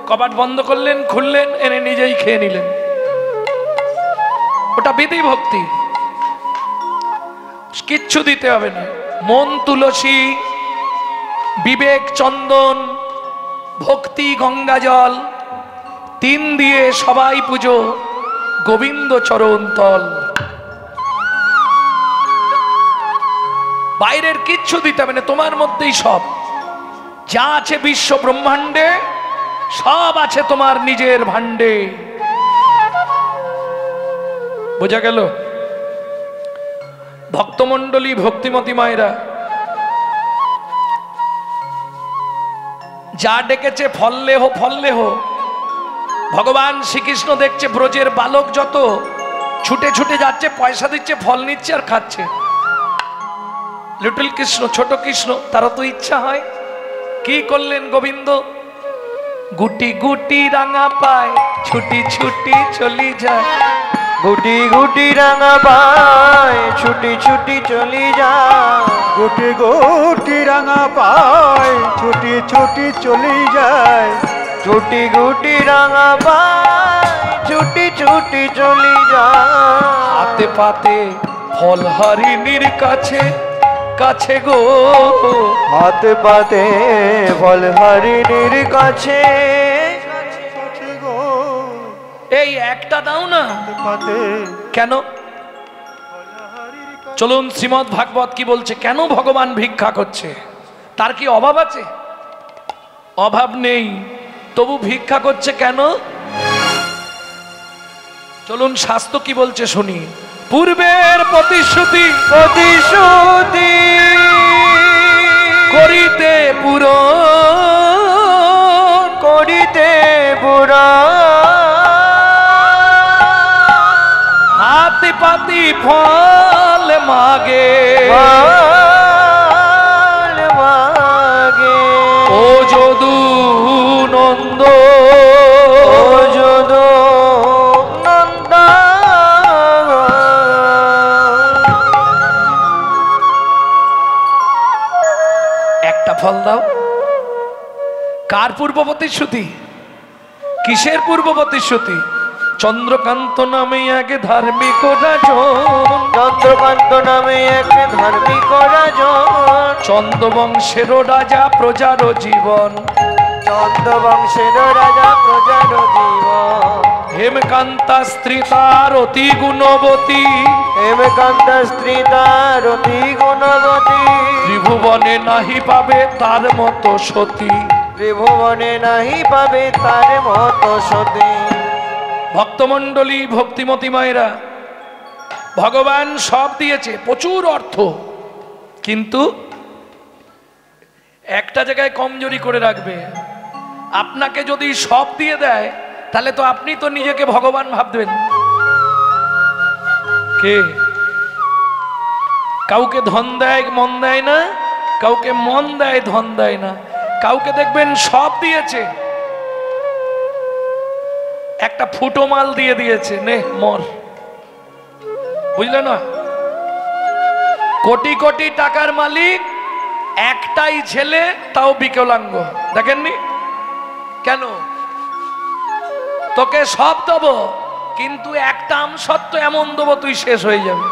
Speaker 1: কবাট বন্ধ করলেন, খুললেন, এনে নিজেই খেয়ে নিলেন, ওটা বিধি ভক্তি। কিচ্ছু দিতে হবে না। মন তুলসী, বিবেক চন্দন, ভক্তি গঙ্গা জল, 3 দিয়ে সবাই পুজো, গোবিন্দ চরণ তল। বাইরের কিচ্ছু দিতে হবে না, তোমার মধ্যেই সব যা আছে বিশ্ব ব্রহ্মাণ্ডে, সব আছে তোমার নিজের ভাণ্ডে। বোঝা গেল? ভক্তমণ্ডলী, ভক্তিমতী মায়েরা, যা ডেকেছে ফললেহ ফললেহ। ভগবান শ্রীকৃষ্ণ দেখছে ব্রজের বালক যত ছুটে ছুটে যাচ্ছে, পয়সা দিচ্ছে, ফল নিচ্ছে আর খাচ্ছে। লিটল কৃষ্ণ, ছোট কৃষ্ণ, তারা তো ইচ্ছা হয়। কি করলেন গোবিন্দ? গুটি গুটি রাঙা পায়, ছুটি ছুটি চলি যায়।
Speaker 2: গুটি গুটি রাঙা পায়, ছুটি ছুটি চলি যায়।
Speaker 3: গুটি গুটি রাঙা পায়, ছুটি ছুটি চলি যায়।
Speaker 2: ছুটি গুটি রাঙা পায়, ছুটি ছুটি চলি যায়।
Speaker 1: হাতে পাতে ফল হরিণীর কাছে কাছে গো,
Speaker 2: হাতে পাতে ফল হরিণীর কাছে।
Speaker 1: এই একটা দাও না।
Speaker 3: পাতে
Speaker 1: কেন? চলুন শ্রীমদ্ ভাগবত কি বলছে, কেন ভগবান ভিক্ষা করছে? তার কি অভাব আছে? অভাব নেই, তবু ভিক্ষা করছে কেন? চলুন শাস্ত্র কি বলছে শুনি। পূর্বের প্রতিশ্রুতি
Speaker 2: প্রতিশ্রুতি
Speaker 1: করিতে পূরণ,
Speaker 2: করিতে পুরাণ।
Speaker 1: হাতে পাতি ফল মাগে,
Speaker 2: ফল মাগে।
Speaker 1: ও যদু নন্দ,
Speaker 2: ও যদু নন্দন।
Speaker 1: কার পূর্ব প্রতিশ্রুতি? কিসের পূর্ব প্রতিশ্রুতি? চন্দ্রকান্ত নামে এক ধার্মিক রাজন,
Speaker 2: চন্দ্রকান্ত নামে এক ধার্মিক রাজন,
Speaker 1: চন্দ্রবংশের রাজা প্রজার জীবন,
Speaker 2: চন্দ্রবংশের রাজা প্রজার জীবন।
Speaker 1: হেমকান্তা স্ত্রী তার অতি গুণবতী,
Speaker 2: হেমকান্ত স্ত্রী তার অতি গুণবতী,
Speaker 1: ত্রিভুবনে নাহি পাবে তার মতো সতী,
Speaker 2: ত্রিভুবনে নাহি পাবে তার মতো সতী।
Speaker 1: ভক্তমণ্ডলী, ভক্তিমতী মায়েরা, ভগবান সব দিয়েছে, প্রচুর অর্থ, কিন্তু একটা জায়গায় কমজোরি করে রাখবে। আপনাকে যদি সব দিয়ে দেয় তাহলে তো আপনি তো নিজেকে ভগবান ভাববেন। কে কাউকে ধন দেয় মন দেয় না, কাউকে মন দেয় ধন দেয় না, কাউকে দেখবেন সব দিয়েছে, একটা ফুটো মাল দিয়ে দিয়েছে, নে মর, বুঝলে না? কোটি কোটি টাকার মালিক, একটাই ছেলে, তাও বিকলাঙ্গ, দেখেননি? কেন? তোকে সব দেবো, কিন্তু একটা আমসত্ব এমন দেবো তুই শেষ হয়ে যাবে।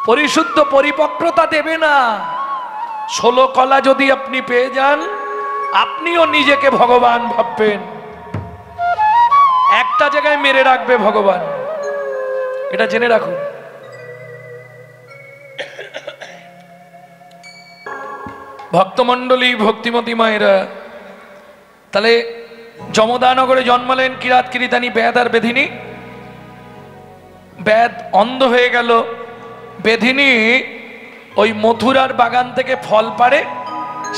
Speaker 1: পরিশুদ্ধ পরিপক্রতা দেবে না। 16 কলা যদি আপনি পেয়ে যান, আপনিও নিজেকে ভগবান ভাববেন। একটা জায়গায় মেরে রাখবে ভগবান, এটা জেনে রাখুন। ভক্তমণ্ডলী, ভক্তিমতী মায়েরা, তাহলে যমদানগরে জন্মালেন কিরাত কিরিতানি বেদ আর বেধিনী। বেদ অন্ধ হয়ে গেল, বেধিনী ওই মথুরার বাগান থেকে ফল পাড়ে,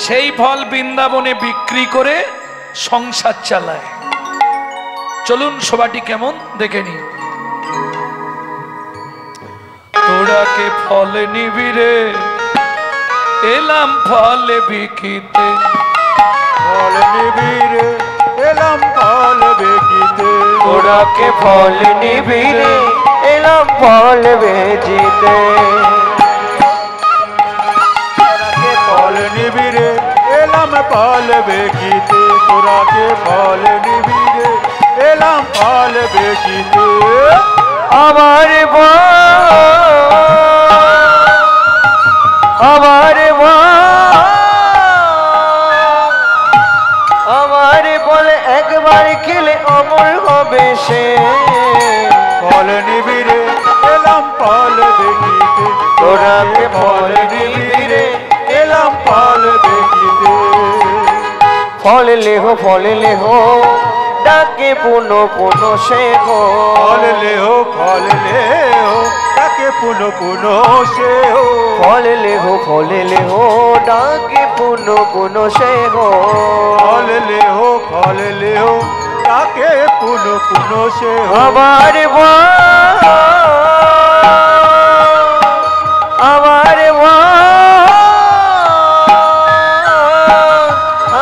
Speaker 1: সেই ফল বৃন্দাবনে বিক্রি করে সংসার চালায়। চলুন সবাটি কেমন দেখে নি। তোরা কে ফল নিবিরে, এলাম ফল বিকিতে,
Speaker 3: ফল নিবিরে এলাম ফল বেচিতে,
Speaker 2: তোরা কে ফল নিবিরে এলাম ফল বেচিতে,
Speaker 3: ফল নিবিরে এলাম ফল বেচিতে, তোরা কে ফল নিবিরে এলাম ফল বেচিতে।
Speaker 2: আমার আমার আমার বলে একবার খেলে অমর হবে সে,
Speaker 3: ফল নিবিরে এলাম ফল বেচিতে,
Speaker 2: তোরা কে ফল নিবিরে
Speaker 3: এলাম ফল বেচিতে।
Speaker 2: ফল লেহ ডাকে পুনো পুনো সে গো,
Speaker 3: ফল লেহো তাকে পুনো পুনো সে হো,
Speaker 2: ফল লেহ ডাকে পুনো পুনো সে গো,
Speaker 3: ফল লেহো তাকে পুনো পুনো সে হো।
Speaker 2: আমার আমার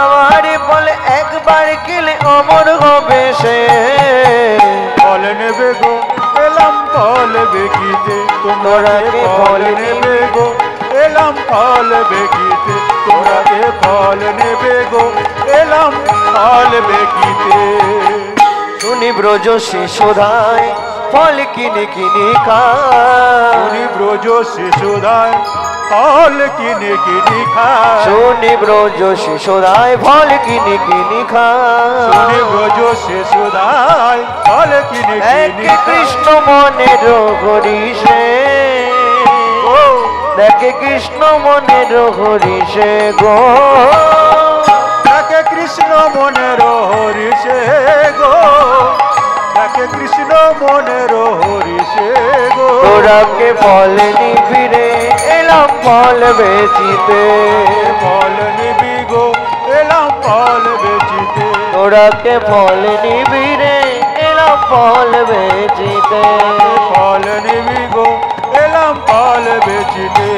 Speaker 2: আমার বলে একবার গেলে অমর হবে সে,
Speaker 3: ফল নেবে গো এলাম ফল বেকিতে, তোমরা কে ফল নেবে গো এলাম ফল বেকিতে, তোমরা কে ফল নেবে গো এলাম ফল বেকিতে।
Speaker 2: শুনি ব্রজ শিশুদায় ফল কিনি কিনি খায়,
Speaker 3: শুনি ব্রজ শিশুদায় ফল কিনে কিনি খায়,
Speaker 2: শুনি ব্রজ শিশুদায় ফল কিনি কিনি খায়,
Speaker 3: শুনি ব্রজ শিশুদায় ফল কিনে কিনি
Speaker 2: এক কৃষ্ণ মনের হরিষে, দেখে কৃষ্ণ মনের হরিষে গো,
Speaker 3: দেখে কৃষ্ণ মনের হরিষে গো, দেখে কৃষ্ণ মনের হরিষে গো।
Speaker 2: তোরা কে ফল নিবিরে এলাম ফল বেচিতে,
Speaker 3: ফল নিবি গো এলাম ফল বেচিতে,
Speaker 2: তোরা কে ফল নিবিরে এলাম ফল বেচিতে,
Speaker 3: ফল নিবি গো এলাম ফল বেচিতে।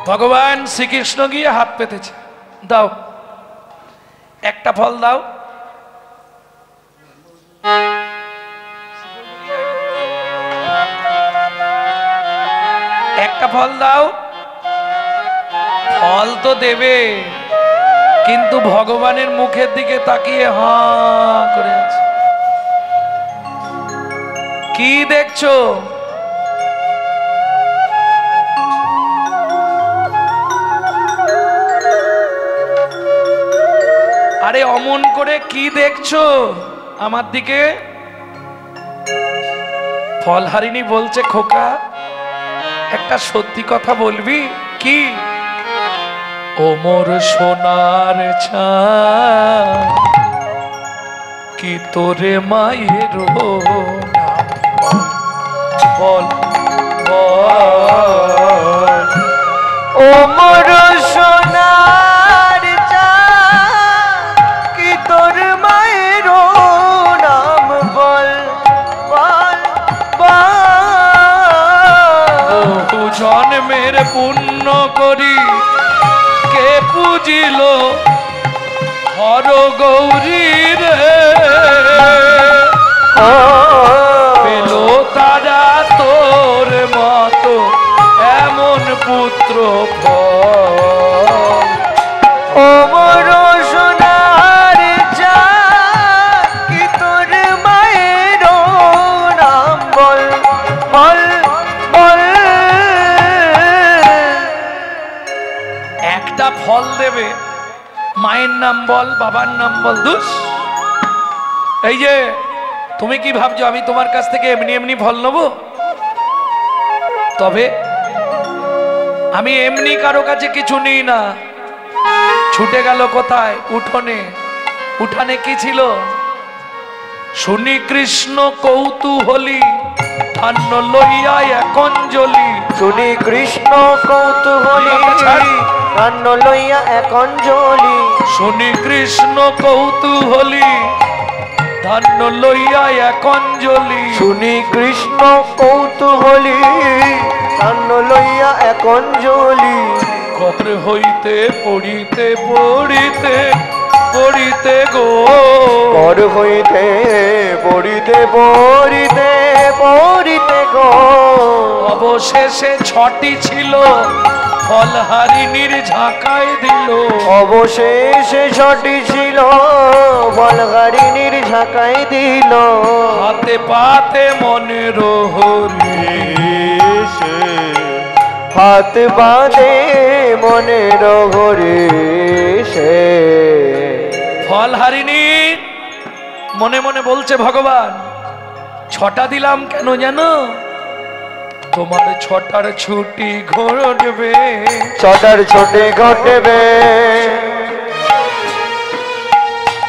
Speaker 1: ভগবান শ্রীকৃষ্ণ গিয়ে হাত পেতেছে, দাও একটা ফল দাও। একটা ফল দাও। ফল তো দেবে, কিন্তু ভগবানের মুখের দিকে তাকিয়ে হা করে আছে। কি দেখছো? আরে অমন করে কি দেখছো আমার দিকে? ফলহারিণী বলছে, খোকা একটা সত্যি কথা বলবি? কি? ও মোর সোনার চাঁদ, কি তোরে মায়ের নাম বল বল।
Speaker 2: ও মোর সোনার চাঁদ, কি তোর মায়ের নাম বল বল বল।
Speaker 1: বহু জন্মের পুণ্য করি কে পুজিল হর গৌরী রে, পেল তারা তোর মতো এমন পুত্র ফল।
Speaker 2: ও মোর সোনার চাঁদ, কি তোর মায়ের নাম বল বল বল।
Speaker 1: একটা ফল দেবে, মায়ের নাম বল, বাবার নাম বল। দুস, এই যে তুমি কি ভাবছো আমি তোমার কাছ থেকে এমনি এমনি ফল নেব? তবে আমি এমনি কারো কাছে কিছু নিই না। ছুটে গেল কোথায়? উঠোনে। উঠানে কি ছিল? শুনি কৃষ্ণ কৌতূহলী, ধান্য লইয়া এক অঞ্জলি।
Speaker 2: শুনি কৃষ্ণ কৌতূহলী, ধান্য লইয়া এক অঞ্জলি।
Speaker 1: শুনি কৃষ্ণ কৌতূহলী, ধান্য লইয়া এক অঞ্জলি।
Speaker 2: শুনি কৃষ্ণ কৌতূহলী, ধান্য লইয়া এক অঞ্জলি।
Speaker 1: ঘর হইতে পড়িতে পড়িতে পড়িতে গো,
Speaker 2: ঘর হইতে পড়িতে পড়িতে পড়িতে গো।
Speaker 1: অবশেষে ছটি ছিল, ফলহারিণীর ঝাঁকায় দিল।
Speaker 2: অবশেষে ছটি ছিল, ফলহারিণীর ঝাঁকাই দিল।
Speaker 1: হাতে পাতে মনের হরিষে,
Speaker 2: হাত বাঁধে মনের ঘরে সে।
Speaker 1: ফলহারিণী মনে মনে বলছে, ভগবান ছটা দিলাম কেন জানো? তোমার ছটার ছুটি ঘটবে,
Speaker 2: ছটার ছোটে ঘটবে,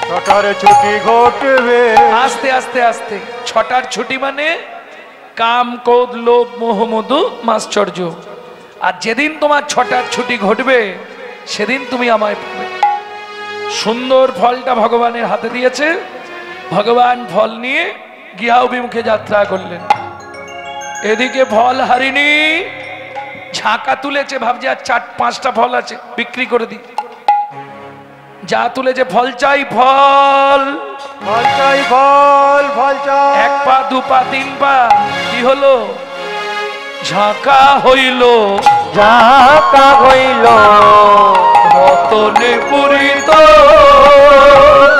Speaker 3: ছটার ছুটি ঘটবে।
Speaker 1: আস্তে আস্তে আস্তে। ছটার ছুটি মানে কাম, ক্রোধ, লোভ, মোহ, মধু, মাশ্চর্য। আর যেদিন তোমার ছটার ছুটি ঘটবে সেদিন তুমি আমায় পাবে। সুন্দর ফলটা ভগবানের হাতে দিয়েছে। ভগবান ফল নিয়ে গৃহাভিমুখে যাত্রা করলেন। এদিকে ফলহারিণী ঝাঁকা তুলেছে, ভাবছে আর 4-5টা ফল আছে, বিক্রি করে দিই। যা তুলেছে, ফল চাই ফল,
Speaker 3: ফল চাই ফল, ফল চাই।
Speaker 1: 1 পা 2 পা 3 পা, কি হলো? ঝাঁকা হইল,
Speaker 2: ঝাঁকা হইল,
Speaker 1: রতনে পূরিত।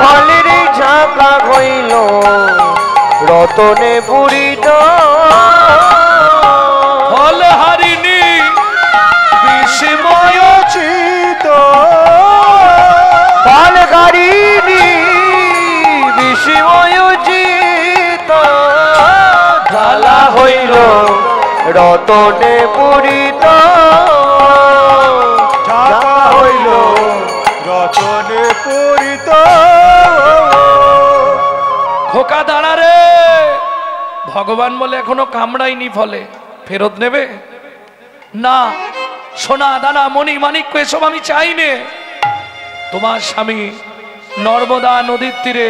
Speaker 2: ফলের ঝাঁকা হইল, রতনে পূরিত।
Speaker 1: ফলহারিণী বিস্ময়
Speaker 3: চিত
Speaker 2: ফলহারিণী বিস্ময় চিত। ঝালা হইল, রতনে পূরিত।
Speaker 3: ঝাঁকা হইল, রতনে পূরিত।
Speaker 1: খোকা দাঁড়া রে। ভগবান বলে এখনো কামড়াইনি ফলে, ফেরত নেবে না? সোনা দানা মণি মাণিক্য এসব আমি চাই নে। তোমার স্বামী নর্মদা নদীর তীরে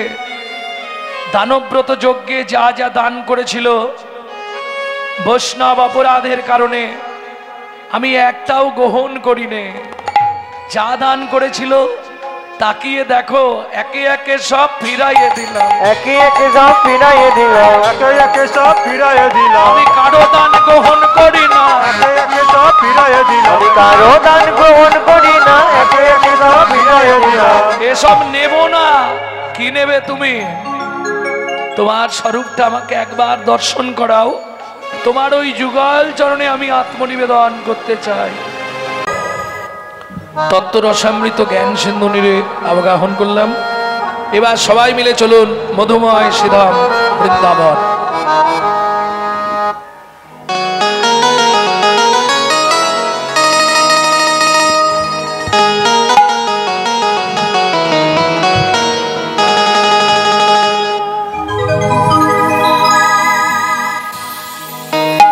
Speaker 1: দানব্রত যজ্ঞে যা যা দান করেছিল, বৈষ্ণব অপরাধের কারণে আমি একটাও গ্রহণ করি নে। যা দান করেছিল তাকিয়ে দেখো একে একে সব ফিরাইয়ে দিলাম,
Speaker 2: একে একে সব ফিরাইয়ে দিলাম,
Speaker 3: একে একে সব ফিরাইয়ে দিলাম,
Speaker 1: আমি কারো দান গ্রহণ করি না,
Speaker 3: একে একে সব ফিরাইয়ে দিলাম,
Speaker 2: আমি কারো দান গ্রহণ করি না, একে একে সব ফিরাইয়ে দিলাম।
Speaker 1: এসব নেব না। কি নেবে তুমি? তোমার স্বরূপটা আমাকে একবার দর্শন করাও, তোমার ওই যুগল চরণে আমি আত্মনিবেদন করতে চাই। তত্ত্ব রসামৃত জ্ঞান সিন্ধু নীরে অবগাহন করলাম। এবার সবাই মিলে চলুন মধুময় শ্রীধাম বৃন্দাবন।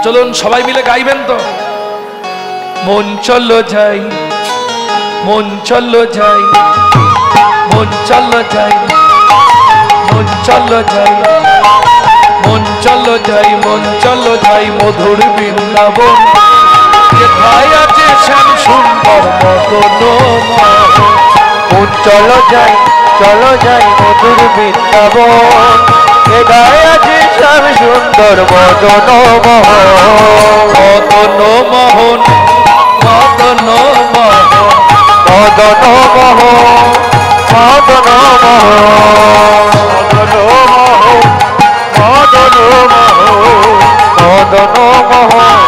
Speaker 1: চলুন সবাই মিলে গাইবেন তো। মন চলো যাই, মন চলো যাই, মন চলো যাই, মন চলো যাই, মন চলো যাই, মন চলো যাই মধুর বৃন্দাবন। যেথায় আছে শ্যাম সুন্দর মদনময়।
Speaker 2: মন চলো যাই, চলো যাই মধুর বৃন্দাবন। এ গায়ে আছে শ্যাম সুন্দর মদন মোহন,
Speaker 1: মদন মোহন, মদন মোহন,
Speaker 2: মদন মোহন, মদন মোহন,
Speaker 3: মদন
Speaker 2: মদন মোহন,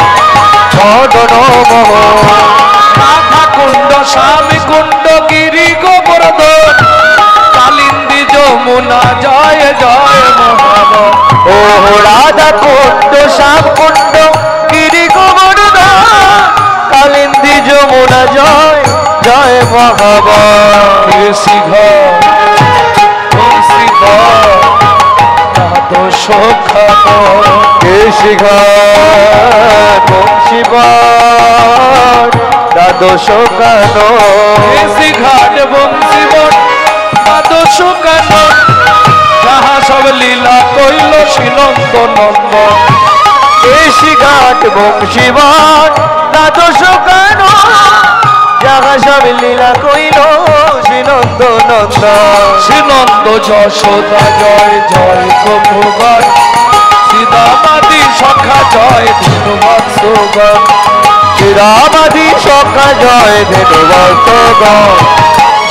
Speaker 2: মদন মোহন।
Speaker 1: রাধা কুণ্ড, স্বামী কুণ্ড, গিরি গোবর্ধন, কালিন্দী যমুনা জয় জয় মহাবন।
Speaker 2: ও রাধা কুণ্ড, শ্যাম কুণ্ড, গিরি গোবর্ধন, কালিন্দী যমুনা জয় জয় মহাবন।
Speaker 1: শ্রীঘর শ্রীধর নাদ সখাবন,
Speaker 2: শিবার দ্বাদশ গান,
Speaker 1: শ্রীঘাট বংশীবন দ্বাদশ কানন, যাহা সব লীলা কইল শ্রীনন্দ নন্দন।
Speaker 2: কেশি ঘাট বংশীবান দ্বাদশ গান, যাহা সব লীলা কইল শ্রীনন্দ নন্দন।
Speaker 1: শ্রীনন্দ যশোদা জয় জয় গোপগণ, শ্রীদামাদি সখা জয় ধনুবৎসগণ,
Speaker 2: শ্রীরামাদি সখা জয় ধেনুবৎসগণ,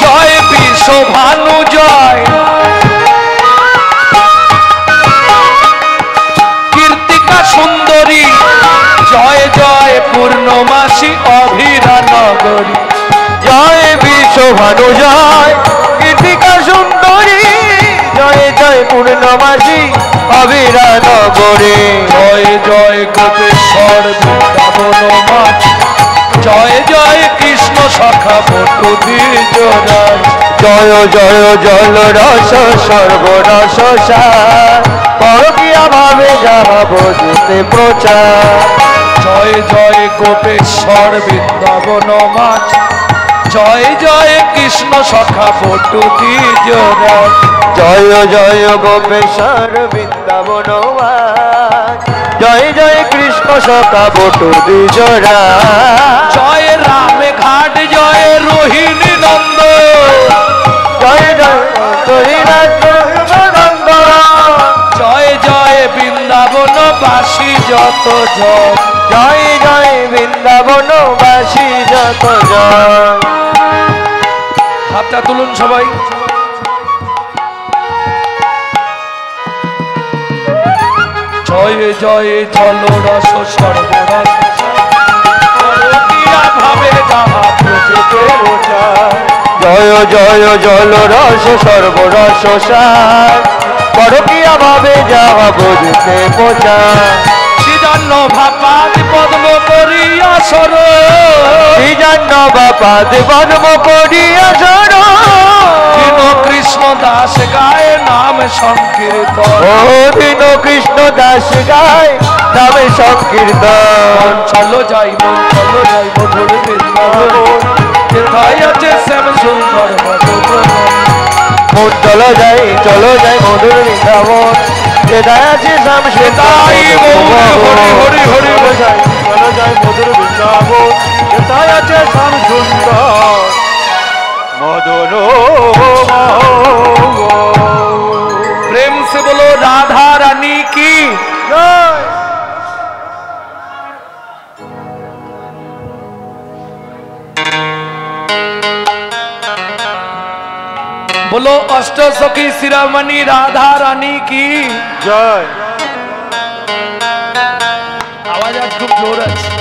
Speaker 1: জয় বিশ্বভানু জয়, কীর্তিকা সুন্দরী জয় জয় পূর্ণমাসী অভিরা নগরী।
Speaker 2: জয় বিশ্বভানু জয় কীর্তিকা সুন্দরী, জয় জয় পূর্ণমাসী অবিরা নগরী।
Speaker 1: জয় জয় গোপেশ্বর বৃন্দাবন মাঠ, জয় জয় কৃষ্ণ সখা বটু দ্বিজরাজ।
Speaker 2: জয় জয় জল রস সর্বরস সার, পরকিয়া ভাবে যাহা বজতে প্রচার।
Speaker 1: জয় জয় গোপেশ্বর বৃন্দাবন মাঠ, জয় জয় কৃষ্ণ সখা বটু দ্বিজরাজ।
Speaker 2: জয় জয় গোপেশ্বর বৃন্দাবন মাঠ, জয় জয় কৃষ্ণ সখা বটু দ্বিজরাজ।
Speaker 1: জয় রামে ঘাট জয় রোহিণী নন্দ,
Speaker 2: জয় জয় হরিনাথ,
Speaker 1: জয় জয় বৃন্দাবন বাসী যত জন।
Speaker 2: জয় জয় বৃন্দাবন বাসী যত জয়।
Speaker 1: হাতটা তুলুন সবাই। জয় জয় জল রস সর্বরস, পরকীয়া ভাবে যাহা প্রভৃতি প্রচার।
Speaker 2: জয় জয় জল রস সর্বরস সার, পরকিয়া ভাবে যাহা বুঝতে প্রচার।
Speaker 1: শ্রীজন্য ভাপাদ পদ্ম করিয়া সর,
Speaker 2: শ্রীজান্ন বাপাদ পদ্ম করিয়া সর।
Speaker 1: দীন কৃষ্ণ দাস গায়ে নাম সংকীর্তন।
Speaker 2: ও দীন কৃষ্ণ দাস গায় নামে সংকীর্তন।
Speaker 1: চলো যাই মন চলো যাই মধুর বৃন্দাবন, যেথায় আছে শ্যাম সুন্দর মদন।
Speaker 2: মন চলো যাই মধুর বৃন্দাবন, যেথায় আছে শ্যাম
Speaker 1: তাই
Speaker 2: সুন্দর
Speaker 1: হরি হরি হরি
Speaker 3: চলো যাই মধুর বৃন্দাবন, যেথায় আছে শ্যাম সুন্দর मदन
Speaker 1: प्रेम से बोलो राधा रानी की
Speaker 3: जय।
Speaker 1: बोलो अष्ट सखी शिरोमणि राधा रानी की
Speaker 3: जय।
Speaker 1: आवाज आज खूब जोर আছে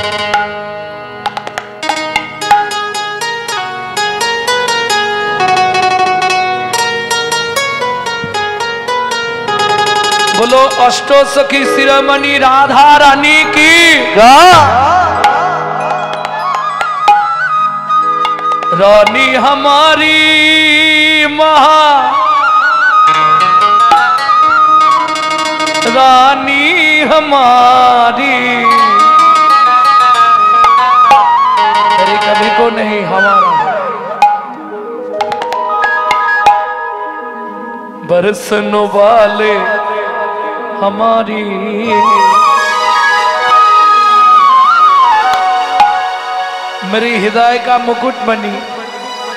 Speaker 1: बोलो अष्ट सखी शिरोमणि राधा रानी की रानी हमारी महा रानी हमारी अरे कभी को नहीं हमारा बरसनो वाले हमारी मेरी हृदय का मुकुट बनी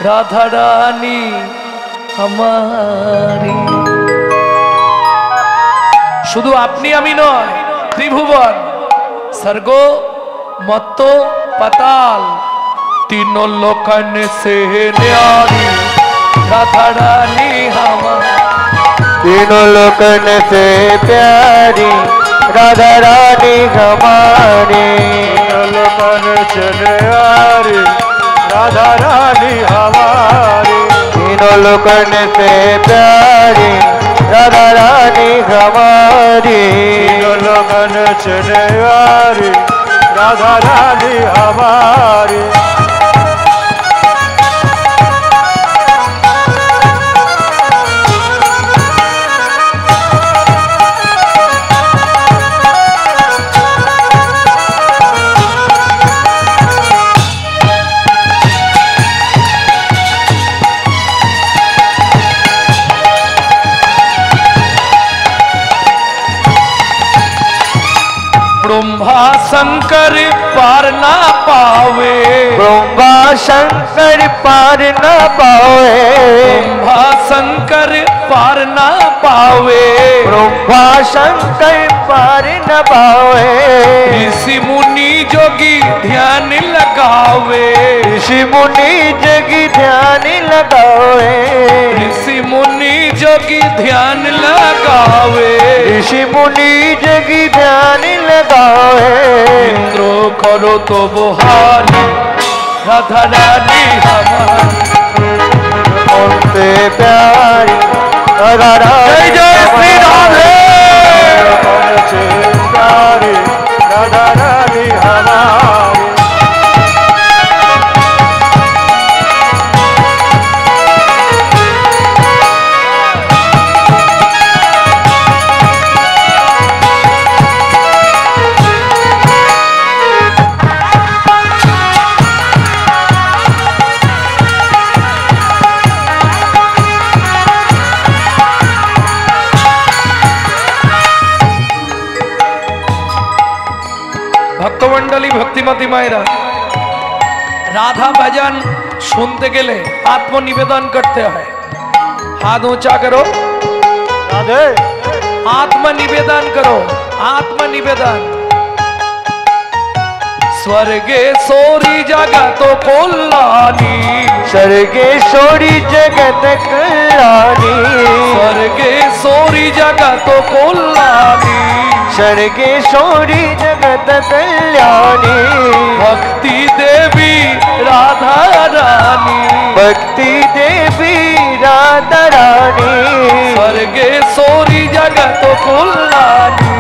Speaker 1: राधा रानी हमारी शुधु अपनी आमी नय त्रिभुवन स्वर्ग मत्त पाताल तीनों लोकन से न्यारी राधा रानी हमारी
Speaker 2: तीनों लोकन से प्यारी राधा रानी हमारी
Speaker 3: लोकन चले आरी राधा रानी हमारी
Speaker 2: तीनों लोकन से प्यारी राधा रानी हमारी
Speaker 3: लोकन चले आरी राधा रानी हमारी
Speaker 1: ब्रह्मा शंकर पार ना पावे
Speaker 2: ब्रह्मा शंकर पार न पावे
Speaker 1: ब्रह्मा शंकर पार ना पावे
Speaker 2: ब्रह्मा शंकर पार न पावे
Speaker 1: ऋषि मुनि जोगी ध्यान लगावे
Speaker 2: ऋषि मुनि जगी ध्यान लगावे
Speaker 1: ऋषि मुनि जोगी ध्यान लगावे
Speaker 2: ऋषि मुनि जगी ध्यान लगावे
Speaker 1: इंद्रो करो तो बहारी राधा रानी हमारी
Speaker 2: उनसे प्यारी राधा
Speaker 1: जय
Speaker 2: रानी
Speaker 1: जय श्री राधे
Speaker 3: लोकन से प्यारी राधा रानी हमारी
Speaker 1: ভক্তমণ্ডলী ভক্তিমতী মায়েরা রাধা ভজন শুনতে গেলে আত্মনিবেদন করতে হয় हाथ ऊंचा करो
Speaker 3: राधे
Speaker 1: आत्मनिवेदन करो आत्मनिवेदन स्वर्गे सोरी जगत कल्याणी
Speaker 2: स्वर्गेश्वरी जगत कल्याणी
Speaker 1: स्वर्गे सोरी जगत कल्याणी
Speaker 2: स्वर्गेश्वरी जगत कल्याणी
Speaker 1: भक्ति देवी राधा रानी
Speaker 2: भक्ति देवी राधा रानी
Speaker 1: स्वर्गे सोरी जगत कल्याणी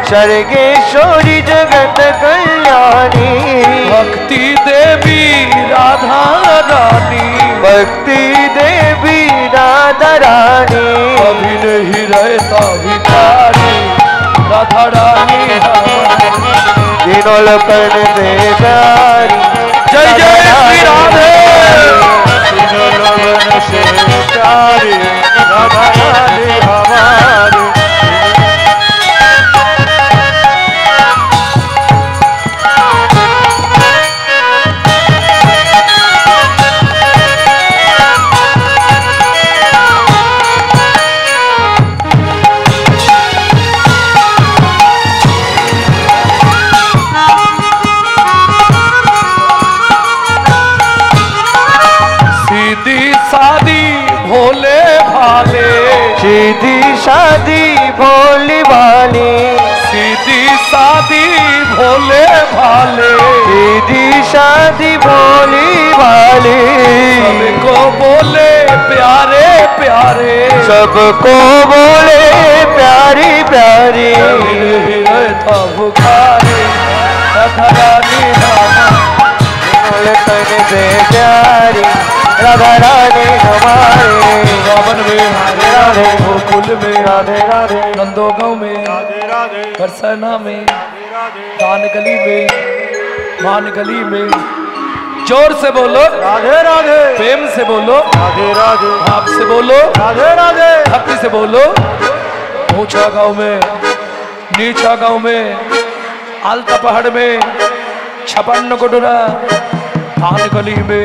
Speaker 2: स्वर्गेश्वरी जगत कल्याणी
Speaker 1: भक्ति देवी राधा रानी
Speaker 2: भक्ति देवी राधा रानी
Speaker 1: अभी नहीं रहता भिखारी राधा रानी हमारी।
Speaker 2: तीनों लोकन से प्यारी
Speaker 1: जय जय श्री राधे
Speaker 3: तीनों लोगन से प्यारी राधा रानी हमारी
Speaker 2: सीधी शादी भोली भाली
Speaker 1: सीधी शादी भोले भाले
Speaker 2: सीधी शादी भोली भाली
Speaker 1: सबको बोले प्यारे प्यारे
Speaker 2: सबको बोले प्यारी प्यारी
Speaker 1: हृदय था पुकारे राधा रानी राधा
Speaker 2: तन से प्यारी राधा रानी हमारे
Speaker 1: रावण में
Speaker 2: राधे राधे
Speaker 1: गोकुल में
Speaker 2: राधे राधे
Speaker 1: नंदो गाँव में
Speaker 3: राधे राधे
Speaker 1: बरसाना में
Speaker 3: राधे
Speaker 1: दान गली में मान गली में जोर से बोलो
Speaker 3: राधे राधे
Speaker 1: प्रेम से बोलो
Speaker 3: राधे राधे
Speaker 1: भाव से बोलो
Speaker 3: राधे राधे
Speaker 1: भक्ति से बोलो ऊंचा गांव में नीचा गांव में आलता पहाड़ में छपन्न कोटरा थान गली में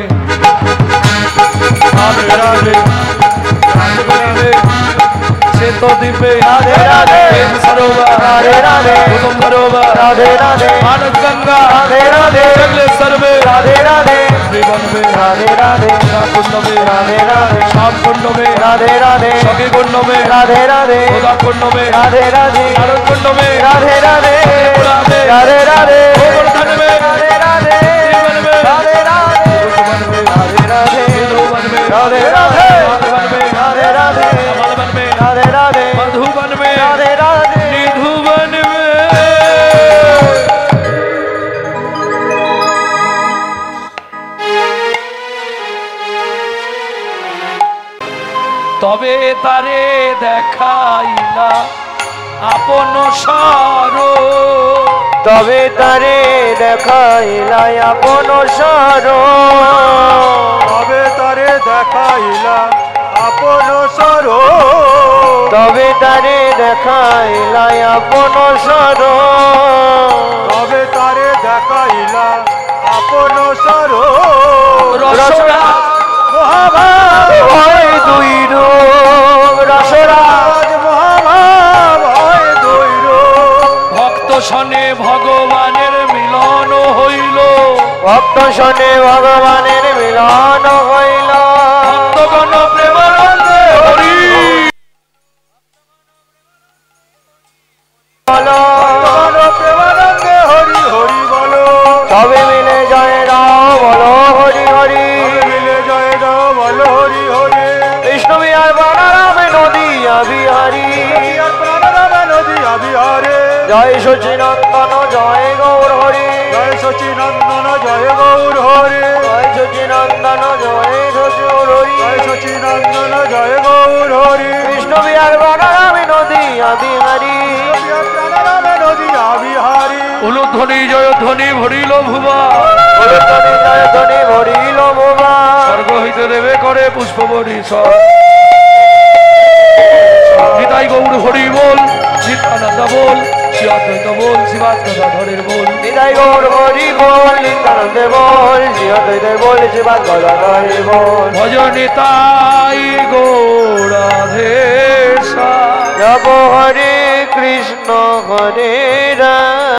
Speaker 1: सेतो दीपे
Speaker 2: राधे राधे
Speaker 1: प्रेम सरोवर
Speaker 2: राधे राधे
Speaker 1: कुसुम सरोवर
Speaker 2: राधे राधे
Speaker 1: मानस गंगा
Speaker 2: राधे राधे
Speaker 1: जगलेश्वर में
Speaker 2: राधे राधे
Speaker 1: त्रिवन में
Speaker 2: राधे राधे
Speaker 1: कुंड में
Speaker 2: राधे राधे
Speaker 1: श्याम कुंड में
Speaker 2: राधे राधे
Speaker 1: सखी कुंड में
Speaker 2: राधे राधे
Speaker 1: गोदा कुंड में
Speaker 2: राधे राधे
Speaker 1: नारद कुंड में
Speaker 2: राधे राधे
Speaker 1: त्रिपुरा में
Speaker 2: राधे राधे
Speaker 1: गोवर्धन में
Speaker 2: राधे राधे
Speaker 1: त्रिवन में
Speaker 2: राधे राधे
Speaker 1: ऋतुवन में
Speaker 2: राधे राधे
Speaker 1: ऋतुवन में
Speaker 2: राधे राधे
Speaker 1: माधवन में
Speaker 2: राधे राधे
Speaker 1: कमलवन में
Speaker 2: राधे राधे
Speaker 1: मधुवन में
Speaker 2: राधे राधे
Speaker 1: निधुवन में তবে তারে দেখাইলা আপন সারো
Speaker 2: তবে তারে দেখাইলাই আপন সর
Speaker 3: তবে তারে দেখাইলা আপন সর
Speaker 2: তবে তারে দেখাইলাই আপন সর
Speaker 3: তবে তারে দেখাইলা আপন সর
Speaker 1: রসরা
Speaker 3: মহাভাব
Speaker 2: হয় দুই রূপ রসরাজ
Speaker 3: মহাভাব হয় দৈর
Speaker 1: ভক্ত সনে ভগবানের মিলন হইল
Speaker 2: ভক্ত শোনে ভগবানের মিলন হইল
Speaker 1: ভক্তগণ প্রেমানন্দে হরি
Speaker 2: বলো
Speaker 3: প্রেমানন্দে হরি হরি বলো
Speaker 2: তবে মিলে জয় রাও বলো হরি হরি
Speaker 3: মিলে জয় দাও বলো হরি হরি
Speaker 2: বিষ্ণু বিহার বানারাম নদিয়া বিহারী
Speaker 3: প্রাণরাম নদিয়া বিহারে
Speaker 2: জয় সচিনন্দন জয় গৌর হরি
Speaker 3: জয় সচিনন্দন জয় গৌর হরি
Speaker 2: জয় সচিনন্দন জয় সচুর হরি
Speaker 3: জয় সচিনন্দন জয় গৌর হরি
Speaker 2: বিষ্ণু বিহার বানারাম নদিয়া বিহারী
Speaker 3: প্রাণরাম নদিয়া বিহারি
Speaker 1: উলুধ্বনি জয়ধ্বনি ভরিল ভুবা
Speaker 2: ধ্বনি জয় ধ্বনি ভরিল মোবা
Speaker 1: স্বর্গ হইতে দেবে করে পুষ্প বরিশর নিতাই গৌর হরি বল নিত্যানন্দ বল শিবাদ্বৈত বল শিবাজ গদাধরের বল
Speaker 2: নিতাই গৌর হরি বল নিত্যানন্দে বল শিবদ্বৈতে বল শিবাজ গদাধরে বল
Speaker 1: ভজ নিতাই গৌরাধেশা
Speaker 2: জপ হরে কৃষ্ণ হরে রাম